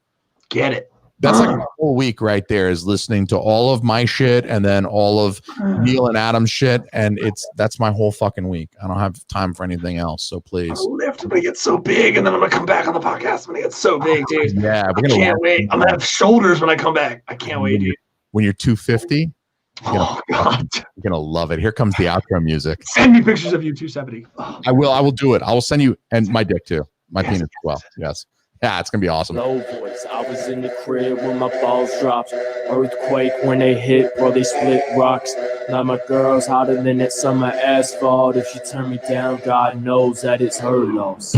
get it. That's like a whole week right there, is listening to all of my shit and then all of Neil and Adam's shit. And that's my whole fucking week. I don't have time for anything else. So please. I'm going to get so big, and then I'm going to come back on the podcast when it gets so big, dude. Yeah. I can't wait. I'm going to have shoulders when I come back. I can't wait, dude. When you're 250. Oh God! You're gonna love it. Here comes the outro music. Send me pictures of you 270. Oh. I will do it. I will send you, and my dick too, my penis as well. Yes, yeah, it's gonna be awesome. Low voice. I was in the crib when my balls dropped. Earthquake when they hit, bro. They split rocks. Now my girl's hotter than that summer asphalt. If she turn me down, God knows that it's her loss.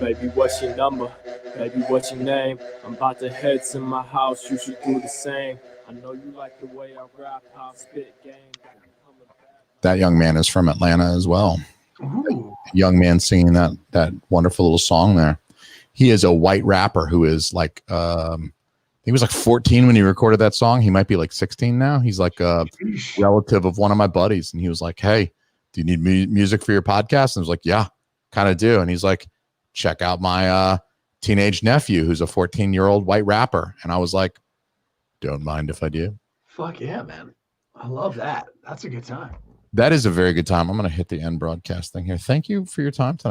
Baby, what's your number? Baby, what's your name? I'm about to head to my house. You should do the same. I know you like the way I rap, how I spit game. That young man is from Atlanta as well. Ooh. Young man singing that wonderful little song there. He is a white rapper who is like, he was like 14 when he recorded that song. He might be like 16 now. He's like a relative of one of my buddies. And he was like, hey, do you need music for your podcast? And I was like, yeah, kind of do. And he's like, check out my teenage nephew who's a 14-year-old white rapper. And I was like, Don't mind if I do. Fuck yeah, man. I love that. That's a good time. That is a very good time. I'm going to hit the end broadcast thing here. Thank you for your time tonight.